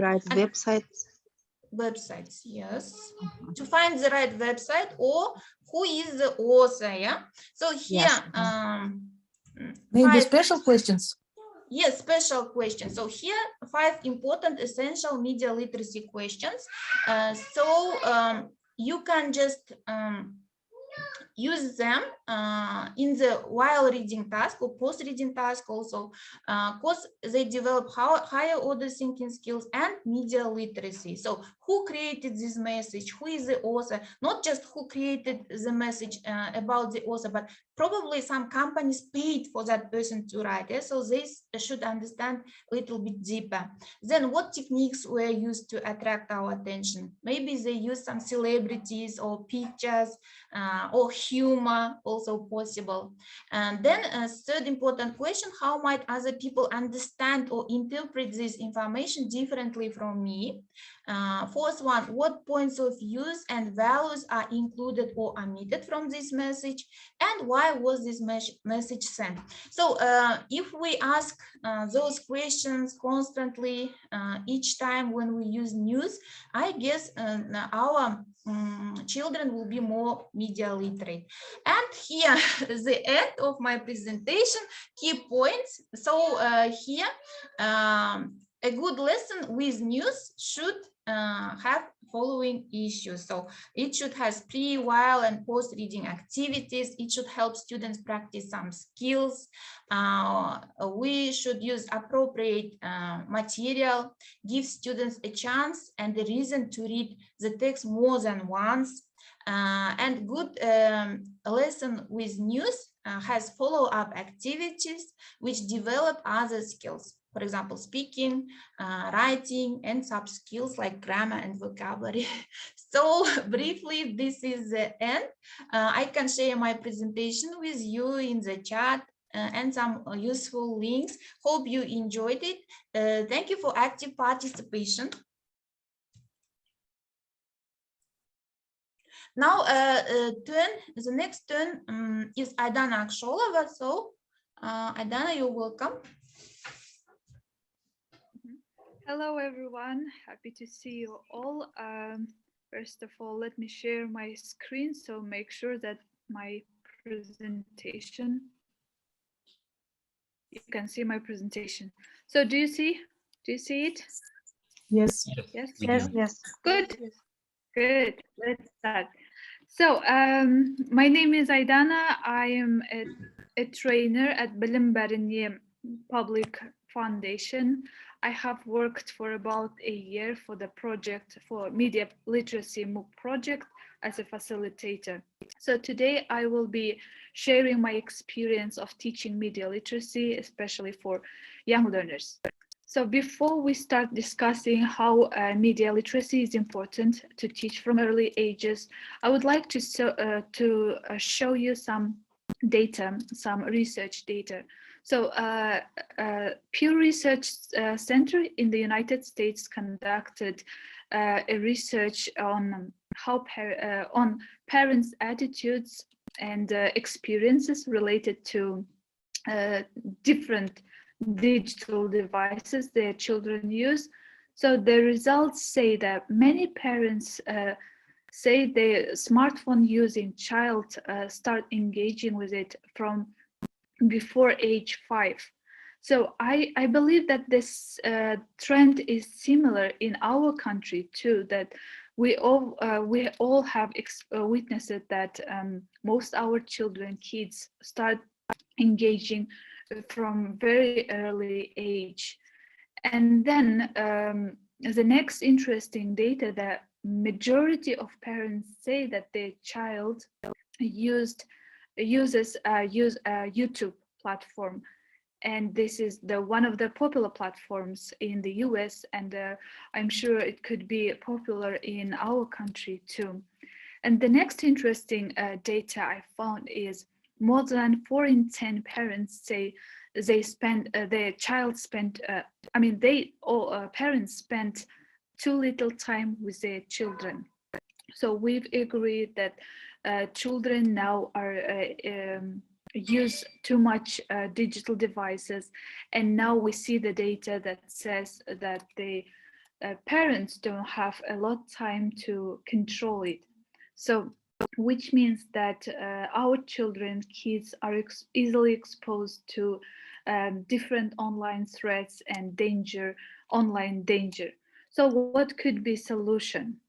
right websites. Websites, yes. To find the right website or who is the author, yeah. So here, Yes. Maybe special questions. Yes, special questions. So here, 5 important essential media literacy questions. You can just use them in the while reading task or post reading task also, because they develop higher order thinking skills and media literacy. So who created this message, who is the author, not just who created the message about the author, but probably some companies paid for that person to write it, so they should understand a little bit deeper. Then what techniques were used to attract our attention? Maybe they use some celebrities or pictures or humor, also possible. And then a third important question, how might other people understand or interpret this information differently from me? Fourth one, what points of views and values are included or omitted from this message, and why was this message sent? So if we ask those questions constantly each time when we use news, I guess our children will be more media literate. And here the end of my presentation, key points. So here a good lesson with news should have following issues. So it should have pre, while, and post reading activities. It should help students practice some skills. We should use appropriate material, give students a chance and a reason to read the text more than once. And good lesson with news has follow-up activities which develop other skills. For example, speaking, writing, and sub skills like grammar and vocabulary. So briefly, this is the end. I can share my presentation with you in the chat and some useful links. Hope you enjoyed it. Thank you for active participation. Now, the next turn is Aidana Aksholova. So, Aidana, you're welcome. Hello, everyone. Happy to see you all. First of all, let me share my screen. So make sure that my presentation, you can see my presentation. So do you see it? Yes. Yes. Yes. Good. Good. Let's start. So my name is Aidana. I am a trainer at Bilim Bariniye Public Foundation. I have worked for about a year for the project for Media Literacy MOOC project as a facilitator. So today I will be sharing my experience of teaching media literacy, especially for young learners. So before we start discussing how media literacy is important to teach from early ages, I would like to show you some data, some research data. So Pew Research Center in the United States conducted a research on how on parents' attitudes and experiences related to different digital devices their children use. So the results say that many parents say their smartphone using child start engaging with it from before age 5. So I believe that this trend is similar in our country too, that we all have witnessed that most our children, kids start engaging from very early age. And then the next interesting data, that majority of parents say that their child uses YouTube platform, and this is one of the popular platforms in the US, and I'm sure it could be popular in our country too. And the next interesting data I found is more than 4 in 10 parents say they spend their child spent parents spent too little time with their children. So we've agreed that children now are use too much digital devices, and now we see the data that says that the parents don't have a lot of time to control it. So which means that our children, kids are easily exposed to different online threats and online danger. So what could be solution?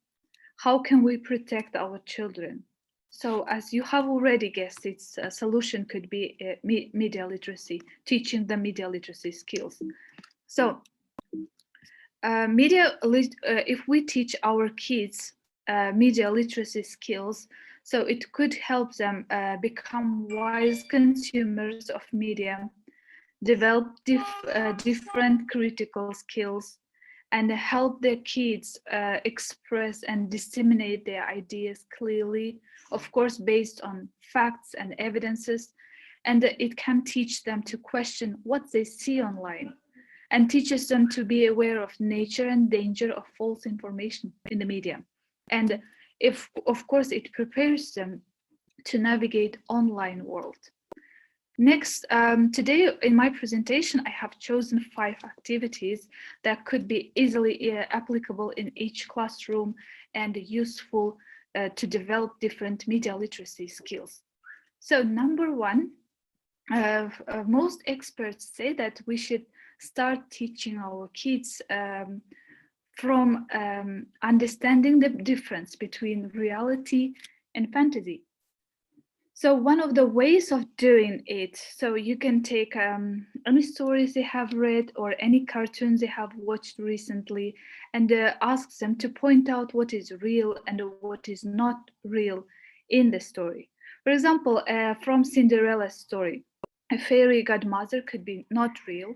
How can we protect our children? So as you have already guessed, its solution could be media literacy, teaching the media literacy skills. So if we teach our kids media literacy skills, so it could help them become wise consumers of media, develop different critical skills, and help their kids express and disseminate their ideas clearly, of course, based on facts and evidences. And it can teach them to question what they see online, and teaches them to be aware of nature and danger of false information in the media. And if, of course, it prepares them to navigate online world. Next, today in my presentation, I have chosen 5 activities that could be easily applicable in each classroom and useful to develop different media literacy skills. So number 1, most experts say that we should start teaching our kids from understanding the difference between reality and fantasy. So one of the ways of doing it, so you can take any stories they have read or any cartoons they have watched recently and ask them to point out what is real and what is not real in the story. For example, from Cinderella's story, a fairy godmother could be not real,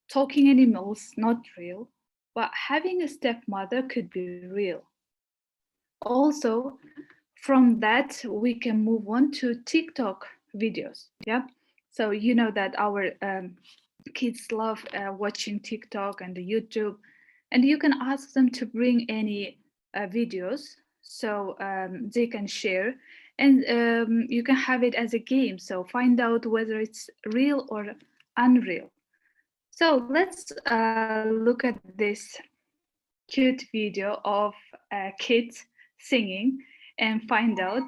talking animals not real, but having a stepmother could be real. Also, from that, we can move on to TikTok videos. Yeah. So you know that our kids love watching TikTok and YouTube, and you can ask them to bring any videos so they can share, and you can have it as a game. So find out whether it's real or unreal. So let's look at this cute video of kids singing and find out.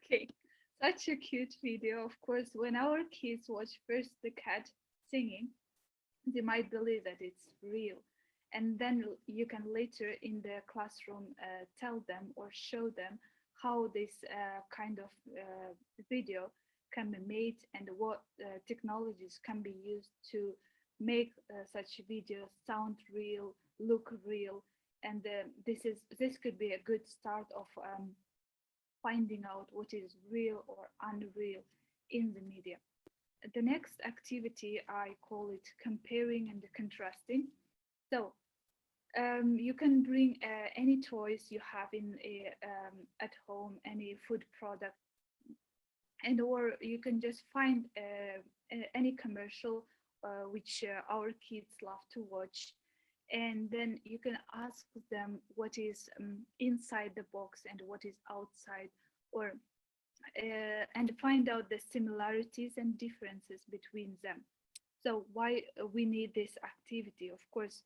Okay, such a cute video. Of course, when our kids watch first the cat singing, they might believe that it's real. And then you can later in the classroom tell them or show them how this kind of video can be made and what technologies can be used to make such videos sound real, look real. And this could be a good start of finding out what is real or unreal in the media. The next activity, I call it comparing and contrasting. So you can bring any toys you have at home, any food product, and or you can just find any commercial which our kids love to watch, and then you can ask them what is inside the box and what is outside, or and find out the similarities and differences between them. So why we need this activity? Of course,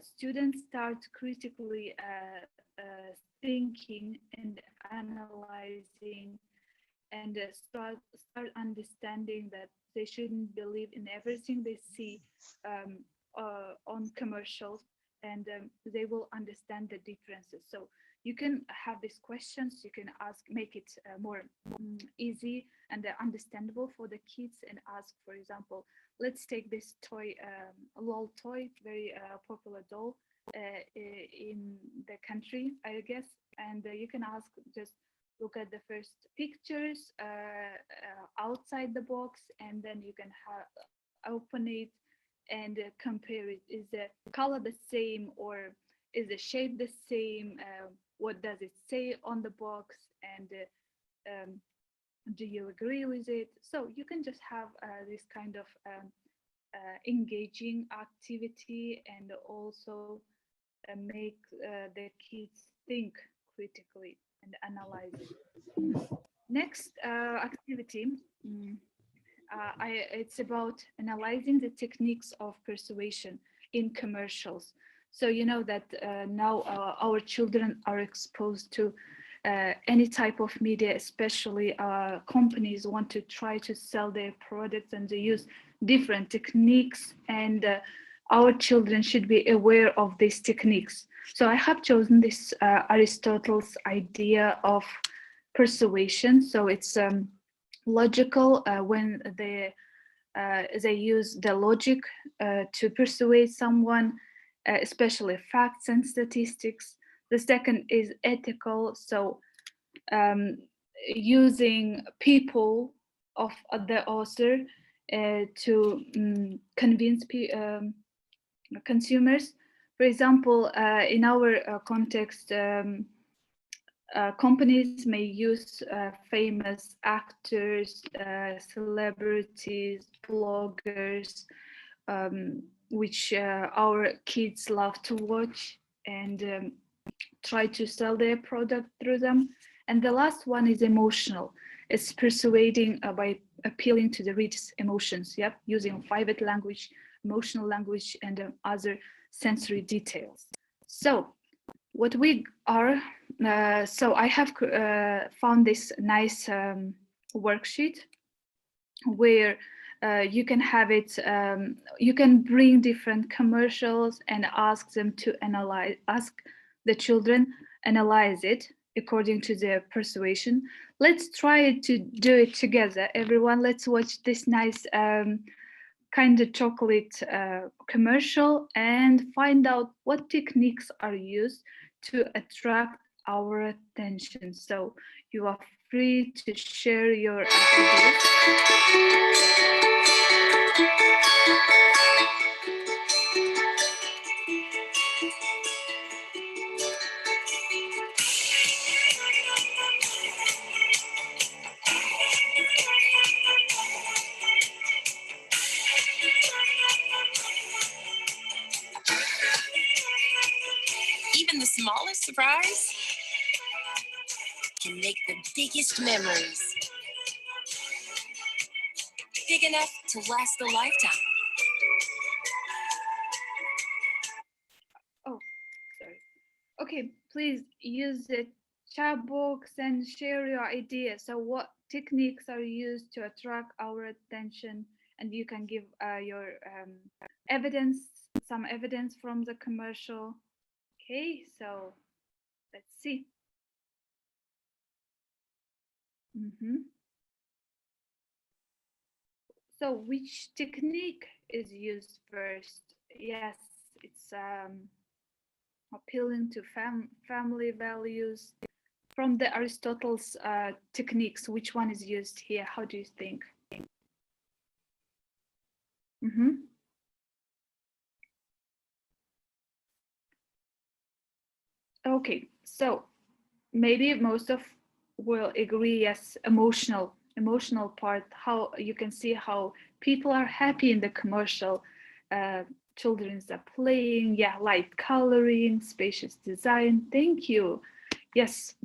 students start critically thinking and analyzing, and start understanding that they shouldn't believe in everything they see on commercials, and they will understand the differences. So you can have these questions, you can ask, make it more easy and understandable for the kids, and ask, for example, let's take this toy, a LOL toy, very popular doll in the country, I guess, and you can ask, just look at the first pictures outside the box, and then you can open it and compare it. Is the color the same, or is the shape the same? What does it say on the box? And do you agree with it? So you can just have this kind of engaging activity, and also make the kids think critically and analyze it. Next activity, it's about analyzing the techniques of persuasion in commercials. So you know that now our children are exposed to any type of media, especially companies want to try to sell their products, and they use different techniques, and our children should be aware of these techniques. So I have chosen this Aristotle's idea of persuasion. So it's logical when they use the logic to persuade someone, especially facts and statistics. The second is ethical, so using people of the author to convince consumers. For example, in our context, companies may use famous actors, celebrities, bloggers, which our kids love to watch, and try to sell their product through them. And the last one is emotional. It's persuading by appealing to the reader's emotions, yep, using private language, emotional language, and other sensory details. So what we are, so I have found this nice worksheet where you can have it, you can bring different commercials and ask them to analyze, ask the children analyze it according to their persuasion. Let's try to do it together, everyone. Let's watch this nice kind of chocolate commercial and find out what techniques are used to attract our attention. So you are free to share your ideas. Even the smallest surprise can make the biggest memories. Big enough to last a lifetime. Oh, sorry. Okay, please use the chat box and share your ideas. So what techniques are used to attract our attention? And you can give your evidence, some evidence from the commercial. Okay, so let's see. So which technique is used first? Yes, it's appealing to family values. From the Aristotle's techniques, which one is used here? How do you think? Okay, so maybe most of will agree, yes, emotional part, how you can see how people are happy in the commercial. Children's are playing, yeah, light coloring, spacious design. Thank you. Yes,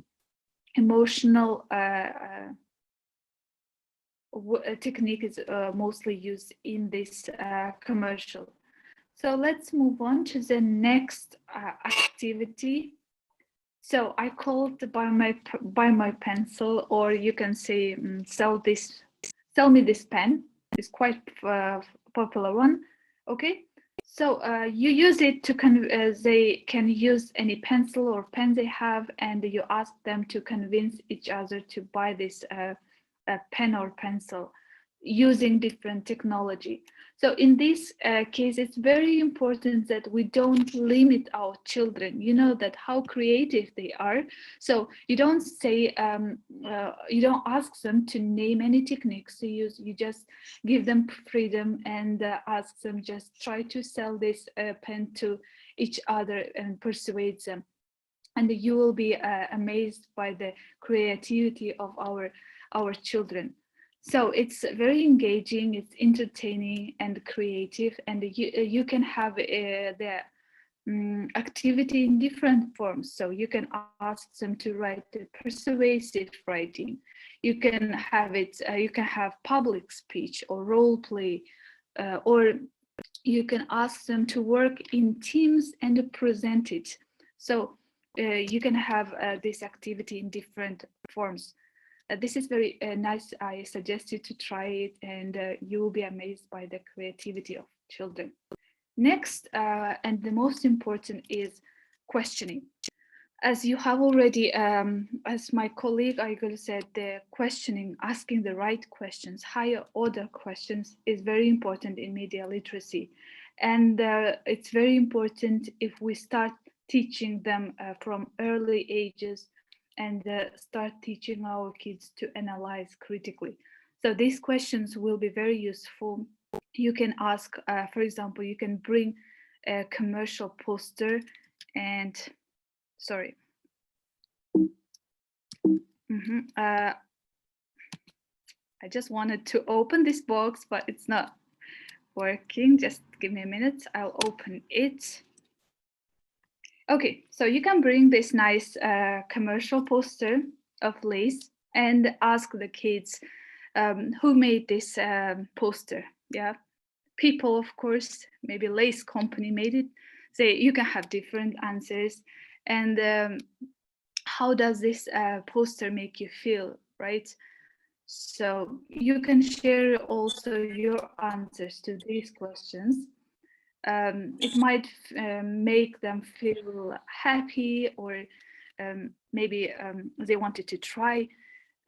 emotional technique is mostly used in this commercial. So let's move on to the next activity. So I called by my pencil, or you can say sell me this pen. It's quite popular one. Okay, so you use it to they can use any pencil or pen they have, and you ask them to convince each other to buy this pen or pencil using different technology. So in this case, it's very important that we don't limit our children. You know that how creative they are. So you don't say, you don't ask them to name any techniques to use. You just give them freedom and ask them just try to sell this pen to each other and persuade them. And you will be amazed by the creativity of our children. So it's very engaging, it's entertaining and creative, and you can have the activity in different forms. So you can ask them to write the persuasive writing. You can have it, you can have public speech or role play, or you can ask them to work in teams and present it. So you can have this activity in different forms. This is very nice. I suggest you to try it, and you will be amazed by the creativity of children. Next, and the most important, is questioning. As you have already, as my colleague Aygül said, the questioning, asking the right questions, higher order questions, is very important in media literacy. And it's very important if we start teaching them from early ages, and start teaching our kids to analyze critically. So these questions will be very useful. You can ask, for example, you can bring a commercial poster and, sorry. I just wanted to open this box, but it's not working. Just give me a minute, I'll open it. Okay, so you can bring this nice commercial poster of lace and ask the kids who made this poster. Yeah, people, of course, maybe lace company made it. So you can have different answers. And how does this poster make you feel, right? So you can share also your answers to these questions. It might make them feel happy, or maybe they wanted to try.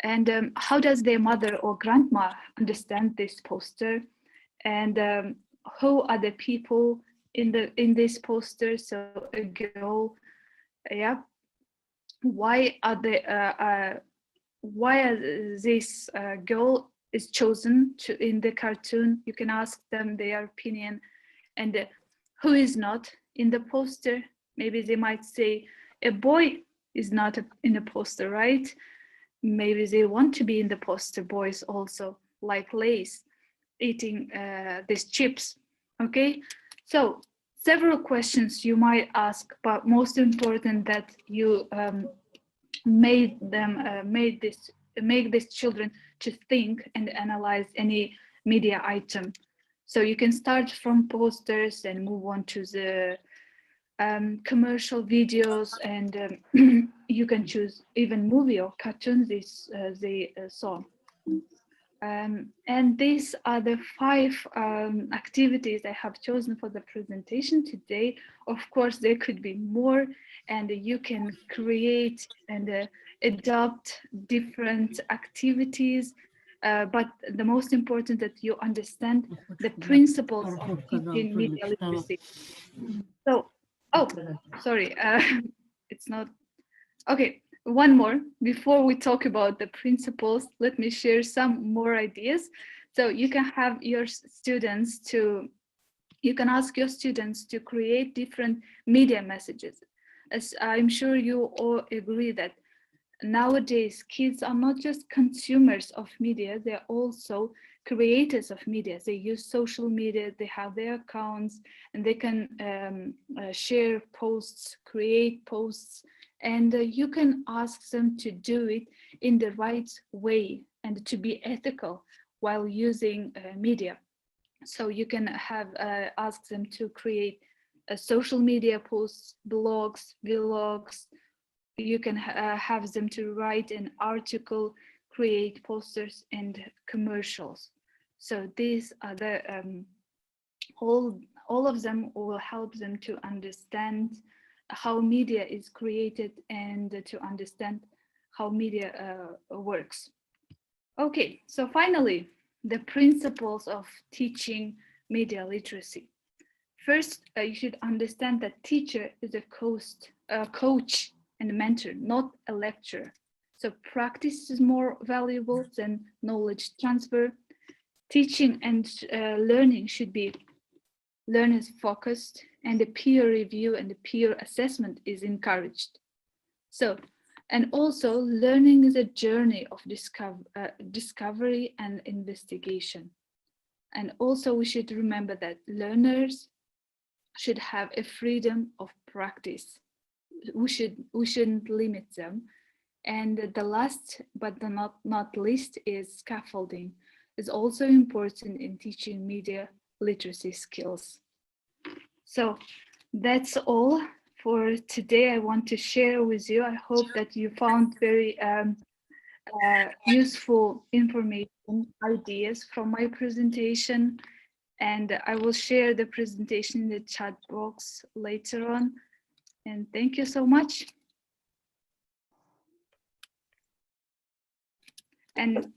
And how does their mother or grandma understand this poster? And who are the people in this poster? So a girl, yeah. Why are this girl is chosen to in the cartoon? You can ask them their opinion. And who is not in the poster? Maybe they might say a boy is not in the poster, right? Maybe they want to be in the poster, boys also, like Lace, eating these chips, okay? So several questions you might ask, but most important that you make these children to think and analyze any media item. So you can start from posters and move on to the commercial videos, and you can choose even movie or cartoons they saw. And these are the 5 activities I have chosen for the presentation today. Of course, there could be more, and you can create and adopt different activities. But the most important that you understand the principles of teaching media literacy. So, oh, sorry, it's not, okay. One more, before we talk about the principles, let me share some more ideas. So you can have your students you can ask your students to create different media messages. As I'm sure you all agree that nowadays kids are not just consumers of media, they're also creators of media. They use social media, they have their accounts, and they can share posts, create posts, and you can ask them to do it in the right way and to be ethical while using media. So you can have ask them to create social media posts, blogs, vlogs. You can have them to write an article, create posters and commercials. So these are the all of them will help them to understand how media is created and to understand how media works. Okay, so finally, the principles of teaching media literacy. First, you should understand that teacher is a coach and mentor, not a lecturer. So practice is more valuable than knowledge transfer. Teaching and learning should be learners focused, and the peer review and the peer assessment is encouraged. So, and also learning is a journey of discovery and investigation. And also we should remember that learners should have a freedom of practice. We shouldn't limit them. And the last but not least is scaffolding. Is also important in teaching media literacy skills. So that's all for today I want to share with you. I hope that you found very useful information, ideas from my presentation, and I will share the presentation in the chat box later on. And thank you so much. And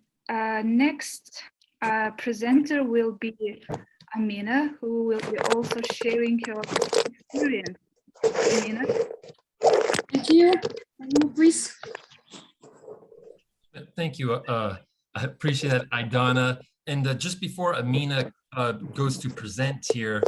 next presenter will be Amina, who will be also sharing her experience. Amina. Thank you. Please. Thank you. I appreciate that, Aidana. And just before Amina goes to present here,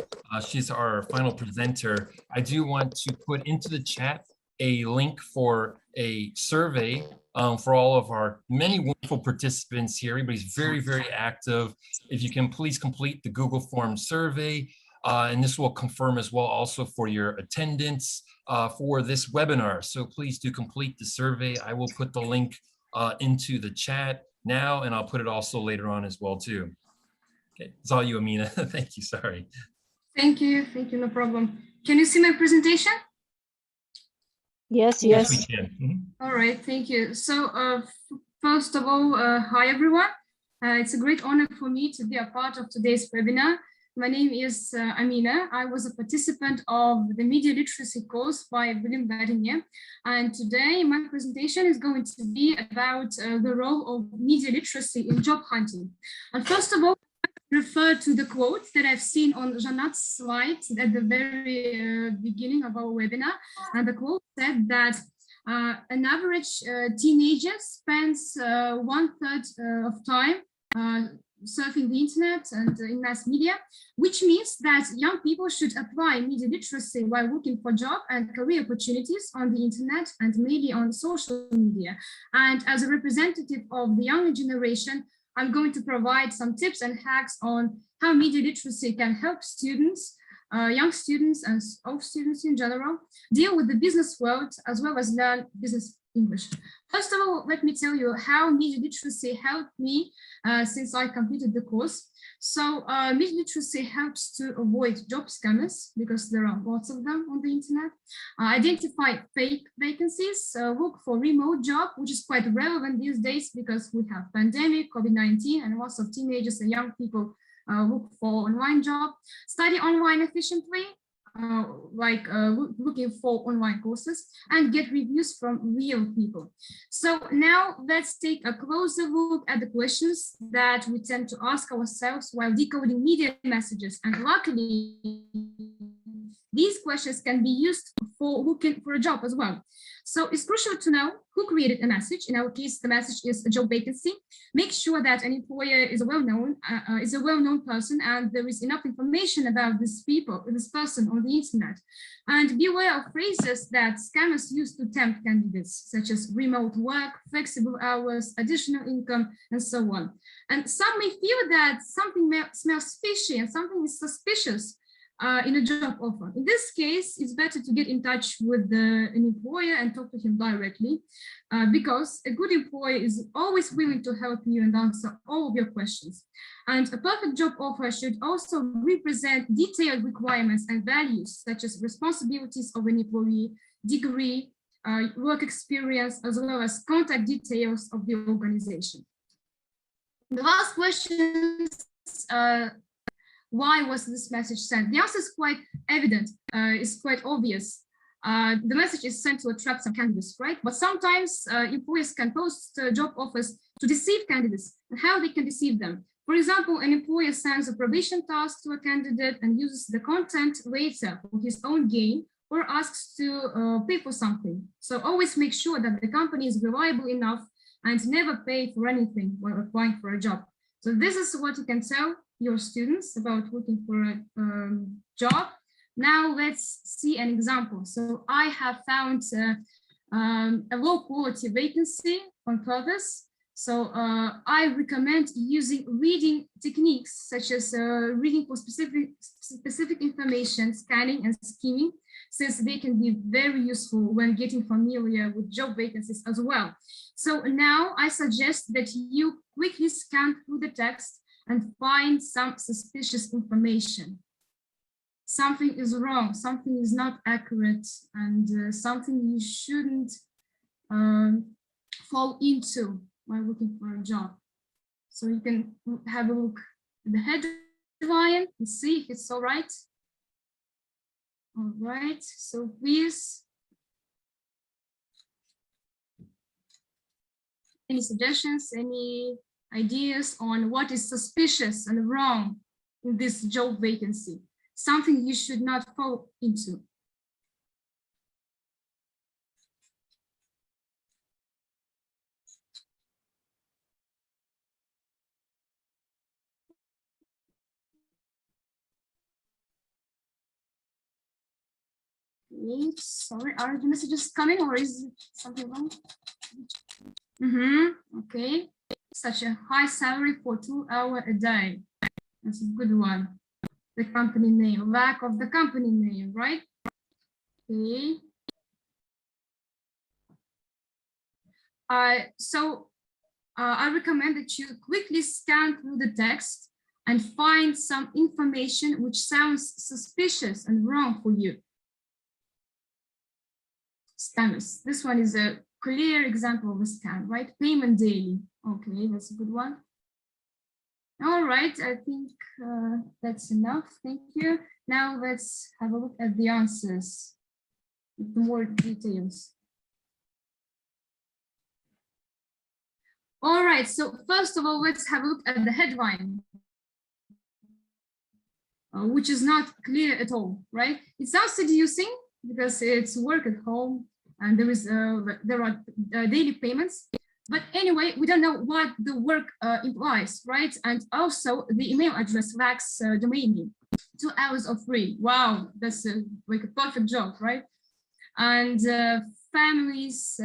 she's our final presenter, I do want to put into the chat a link for a survey for all of our many wonderful participants here. Everybody's very, very active. If you can please complete the Google Form survey. And this will confirm as well also for your attendance for this webinar. So please do complete the survey. I will put the link into the chat now, and I'll put it also later on as well too. Okay, it's all you, Amina. Thank you, sorry. Thank you, no problem. Can you see my presentation? Yes, Yes, yes. we can. Mhm. All right, thank you. So first of all, hi everyone. It's a great honor for me to be a part of today's webinar. My name is Amina. I was a participant of the media literacy course by William Barinier. And today my presentation is going to be about the role of media literacy in job hunting. And first of all, refer to the quote that I've seen on Jeannette's slide at the very beginning of our webinar. And the quote said that an average teenager spends 1/3 of time surfing the internet and in mass media, which means that young people should apply media literacy while looking for job and career opportunities on the internet and maybe on social media. And as a representative of the younger generation, I'm going to provide some tips and hacks on how media literacy can help students, young students and all students in general, deal with the business world as well as learn business English. First of all, let me tell you how media literacy helped me since I completed the course. So media literacy helps to avoid job scammers because there are lots of them on the internet. Identify fake vacancies, look for remote job, which is quite relevant these days because we have pandemic, COVID-19, and lots of teenagers and young people look for online job. Study online efficiently, looking for online courses, and get reviews from real people. So now let's take a closer look at the questions that we tend to ask ourselves while decoding media messages. And luckily, these questions can be used for looking for a job as well. So it's crucial to know who created a message. In our case, the message is a job vacancy. Make sure that an employer is a well-known person and there is enough information about this person on the internet. And beware of phrases that scammers use to tempt candidates, such as remote work, flexible hours, additional income, and so on. And some may feel that something smells fishy and something is suspicious in a job offer. In this case, it's better to get in touch with an employer and talk to him directly because a good employer is always willing to help you and answer all of your questions. And a perfect job offer should also represent detailed requirements and values, such as responsibilities of an employee, degree, work experience, as well as contact details of the organization. The last question is, why was this message sent? The answer is quite evident, it's quite obvious. The message is sent to attract some candidates, right? But sometimes employers can post job offers to deceive candidates, and how they can deceive them. For example, an employer sends a probation task to a candidate and uses the content later for his own gain or asks to pay for something. So always make sure that the company is reliable enough and never pay for anything while applying for a job. So this is what you can tell your students about looking for a job. Now let's see an example. So I have found a low quality vacancy on purpose. So I recommend using reading techniques such as reading for specific information, scanning and skimming, since they can be very useful when getting familiar with job vacancies as well. So now I suggest that you quickly scan through the text and find some suspicious information. Something is wrong, something is not accurate, and something you shouldn't fall into while looking for a job. So you can have a look at the headline and see if it's all right. All right, so please, any suggestions, any ideas on what is suspicious and wrong in this job vacancy? Something you should not fall into. Sorry, are the messages coming or is something wrong? Okay, such a high salary for 2 hours a day. That's a good one. the company name, lack of the company name, right? Okay. I recommend that you quickly scan through the text and find some information which sounds suspicious and wrong for you. Scammers. This one is a clear example of a scam, right? Payment daily. Okay, that's a good one. All right, I think that's enough. Thank you. Now let's have a look at the answers with more details. All right, so first of all, let's have a look at the headline, which is not clear at all, right? It sounds seducing because it's work at home and there are daily payments. But anyway, we don't know what the work implies, right? And also the email address lacks domain name. 2 hours of free. Wow, that's like a perfect job, right? And families,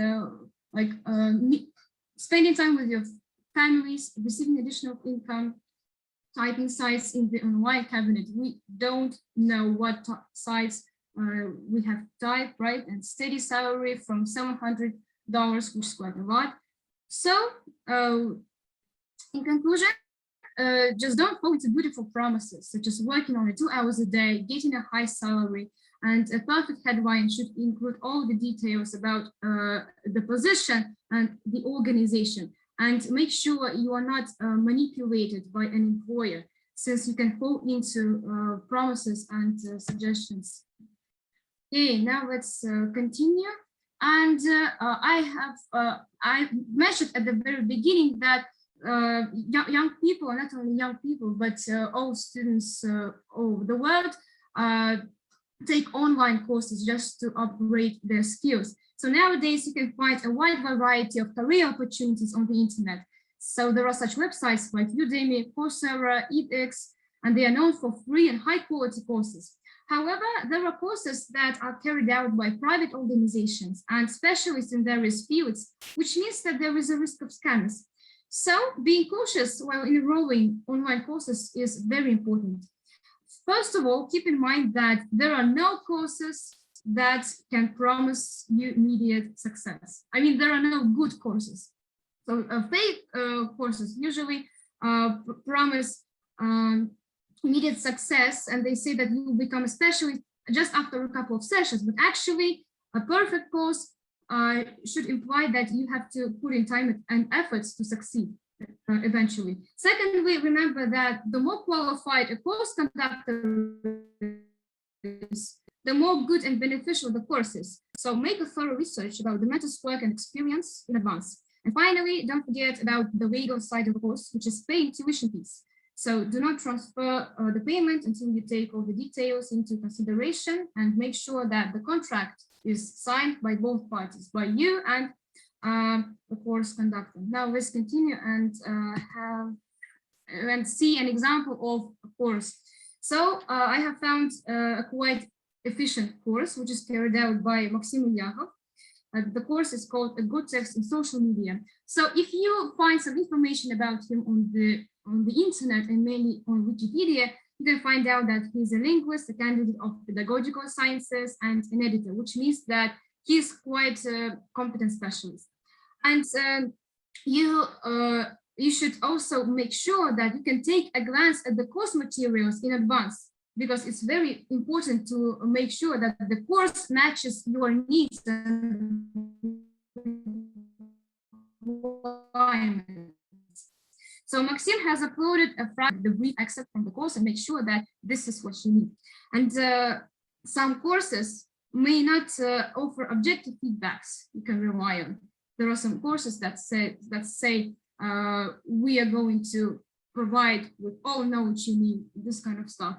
spending time with your families, receiving additional income, typing sites in the online cabinet. We don't know what sites we have typed, right? And steady salary from $700, which is quite a lot. So in conclusion, just don't fall into beautiful promises, such as working only 2 hours a day, getting a high salary, and a perfect headline should include all the details about the position and the organization. And make sure you are not manipulated by an employer, since you can fall into promises and suggestions. Okay, now let's continue. And I mentioned at the very beginning that young people, not only young people, but all students all over the world take online courses just to upgrade their skills. So nowadays you can find a wide variety of career opportunities on the internet. So there are such websites like Udemy, Coursera, edX, and they are known for free and high quality courses. However, there are courses that are carried out by private organizations and specialists in various fields, which means that there is a risk of scams. So being cautious while enrolling online courses is very important. First of all, keep in mind that there are no courses that can promise you immediate success. I mean, there are no good courses. So fake courses usually promise immediate success, and they say that you will become a specialist just after a couple of sessions, but actually a perfect course should imply that you have to put in time and efforts to succeed eventually. Secondly, remember that the more qualified a course conductor is, the more good and beneficial the course is. So make a thorough research about the mentor's work and experience in advance. And finally, don't forget about the legal side of the course, which is paying tuition fees. So do not transfer the payment until you take all the details into consideration, and make sure that the contract is signed by both parties, by you and the course conductor. Now let's continue and see an example of a course. So I have found a quite efficient course, which is carried out by Maxim Ilyakov. The course is called A Good Text in Social Media. So if you find some information about him on the internet, and mainly on Wikipedia, you can find out that he's a linguist, a candidate of pedagogical sciences, and an editor, which means that he's quite a competent specialist. And you should also make sure that you can take a glance at the course materials in advance, because it's very important to make sure that the course matches your needs and requirements. So Maxim has uploaded the brief excerpt from the course, and make sure that this is what you need. And some courses may not offer objective feedbacks you can rely on. There are some courses that say we are going to provide with all knowledge you need, this kind of stuff.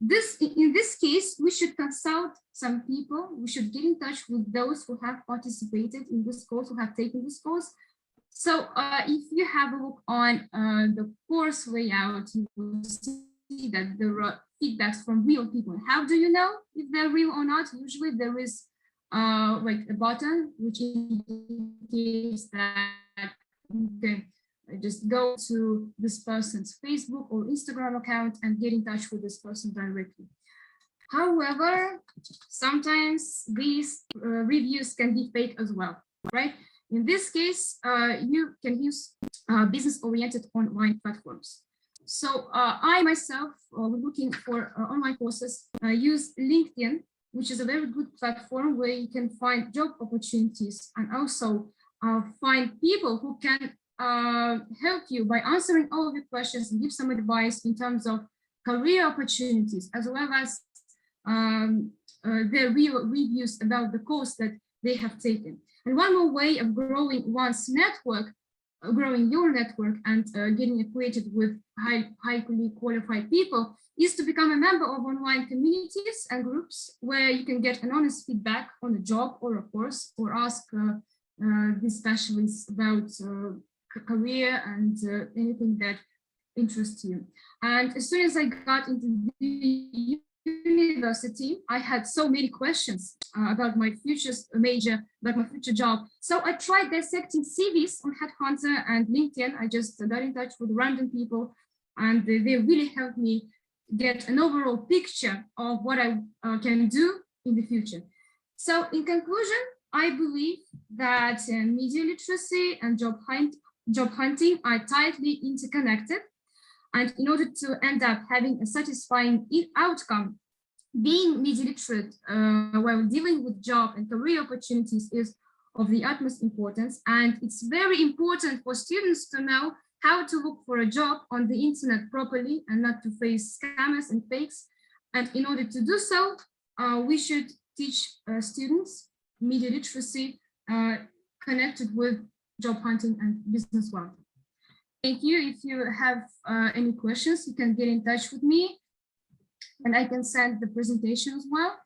In this case, we should consult some people. We should get in touch with those who have participated in this course, who have taken this course. So if you have a look on the course layout, you will see that there are feedbacks from real people. How do you know if they're real or not? Usually there is like a button which indicates that you can just go to this person's Facebook or Instagram account and get in touch with this person directly. However, sometimes these reviews can be fake as well, right? In this case, you can use business-oriented online platforms. So I myself, looking for online courses, use LinkedIn, which is a very good platform where you can find job opportunities and also find people who can help you by answering all of your questions and give some advice in terms of career opportunities, as well as their real reviews about the course that they have taken. And one more way of growing one's network, growing your network and getting acquainted with highly qualified people is to become a member of online communities and groups where you can get an honest feedback on a job or a course, or ask the specialists about career and anything that interests you. And as soon as I got into the university, I had so many questions about my future major, about my future job. So I tried dissecting CVs on Headhunter and LinkedIn. I just got in touch with random people, and they really helped me get an overall picture of what I can do in the future. So in conclusion, I believe that media literacy and job hunting are tightly interconnected. And in order to end up having a satisfying outcome, being media literate while dealing with job and career opportunities is of the utmost importance. And it's very important for students to know how to look for a job on the internet properly and not to face scammers and fakes. And in order to do so, we should teach students media literacy connected with job hunting and business wealth. Thank you. If you have any questions, you can get in touch with me and I can send the presentation as well.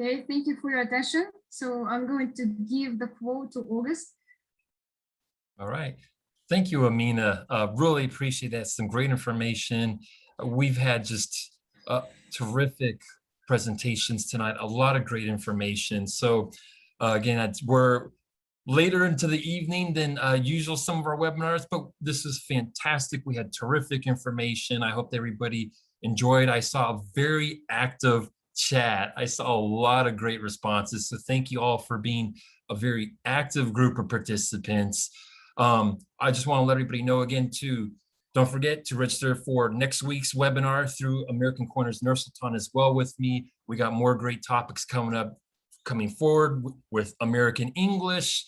Okay, thank you for your attention. So I'm going to give the floor to August. All right. Thank you, Amina. Really appreciate that. Some great information. We've had just terrific presentations tonight, a lot of great information. So again, we're later into the evening than usual some of our webinars, but this is fantastic. We had terrific information. I hope everybody enjoyed. I saw a very active chat. I saw a lot of great responses. So thank you all for being a very active group of participants. I just want to let everybody know again too, don't forget to register for next week's webinar through American Corners Nursultan as well with me. We got more great topics coming forward with American English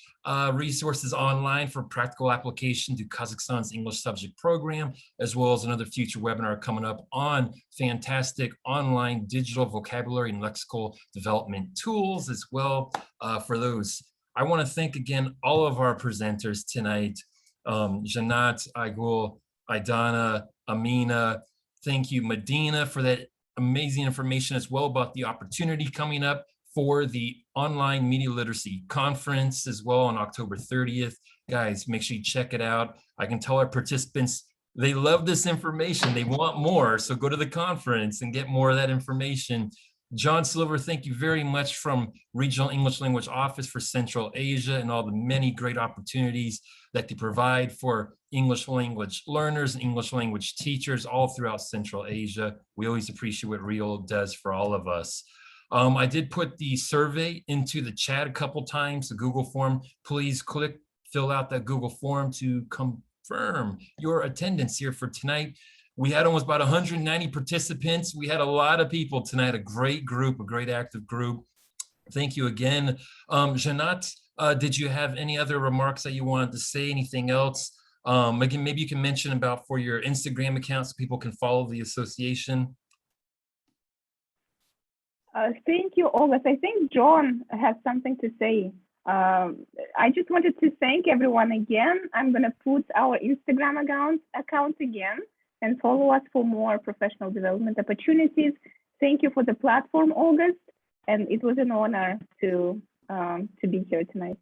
resources online for practical application to Kazakhstan's English subject program, as well as another future webinar coming up on fantastic online digital vocabulary and lexical development tools as well for those. I want to thank again all of our presenters tonight, Janat, Aigul, Aidana, Amina. Thank you, Medina, for that amazing information as well about the opportunity coming up for the online media literacy conference as well on October 30th. Guys, make sure you check it out. I can tell our participants, they love this information. They want more. So go to the conference and get more of that information. John Silver, thank you very much from Regional English Language Office for Central Asia and all the many great opportunities that they provide for English language learners and English language teachers all throughout Central Asia. We always appreciate what REAL does for all of us. I did put the survey into the chat a couple times, the Google form. Please fill out that Google form to confirm your attendance here for tonight. We had almost about 190 participants. We had a lot of people tonight, a great group, a great active group. Thank you again. Janat, did you have any other remarks that you wanted to say, anything else? Again, maybe you can mention about for your Instagram account so people can follow the association. Thank you, August. I think John has something to say. I just wanted to thank everyone again. I'm going to put our Instagram account again and follow us for more professional development opportunities. Thank you for the platform, August, and it was an honor to be here tonight.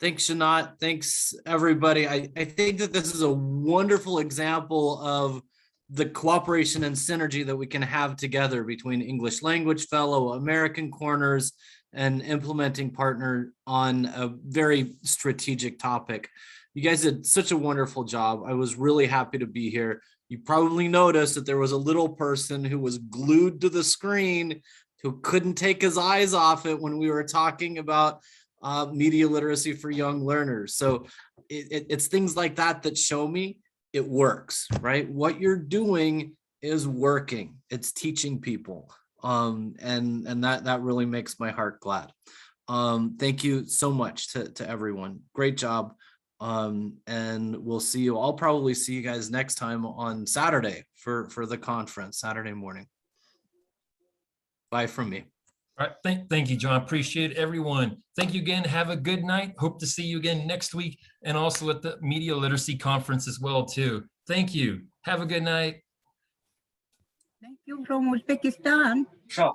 Thanks, Shanat. Thanks, everybody. I think that this is a wonderful example of the cooperation and synergy that we can have together between English Language Fellow, American Corners, and implementing partner on a very strategic topic. You guys did such a wonderful job. I was really happy to be here. You probably noticed that there was a little person who was glued to the screen who couldn't take his eyes off it when we were talking about media literacy for young learners. So it's things like that that show me it works, right? What you're doing is working. It's teaching people. And that really makes my heart glad. Thank you so much to everyone. Great job. And we'll see you. I'll probably see you guys next time on Saturday for the conference, Saturday morning. Bye from me. All right, thank you, John. Appreciate everyone. Thank you again. Have a good night. Hope to see you again next week and also at the Media Literacy Conference as well, too. Thank you. Have a good night. Thank you from Uzbekistan. Sure.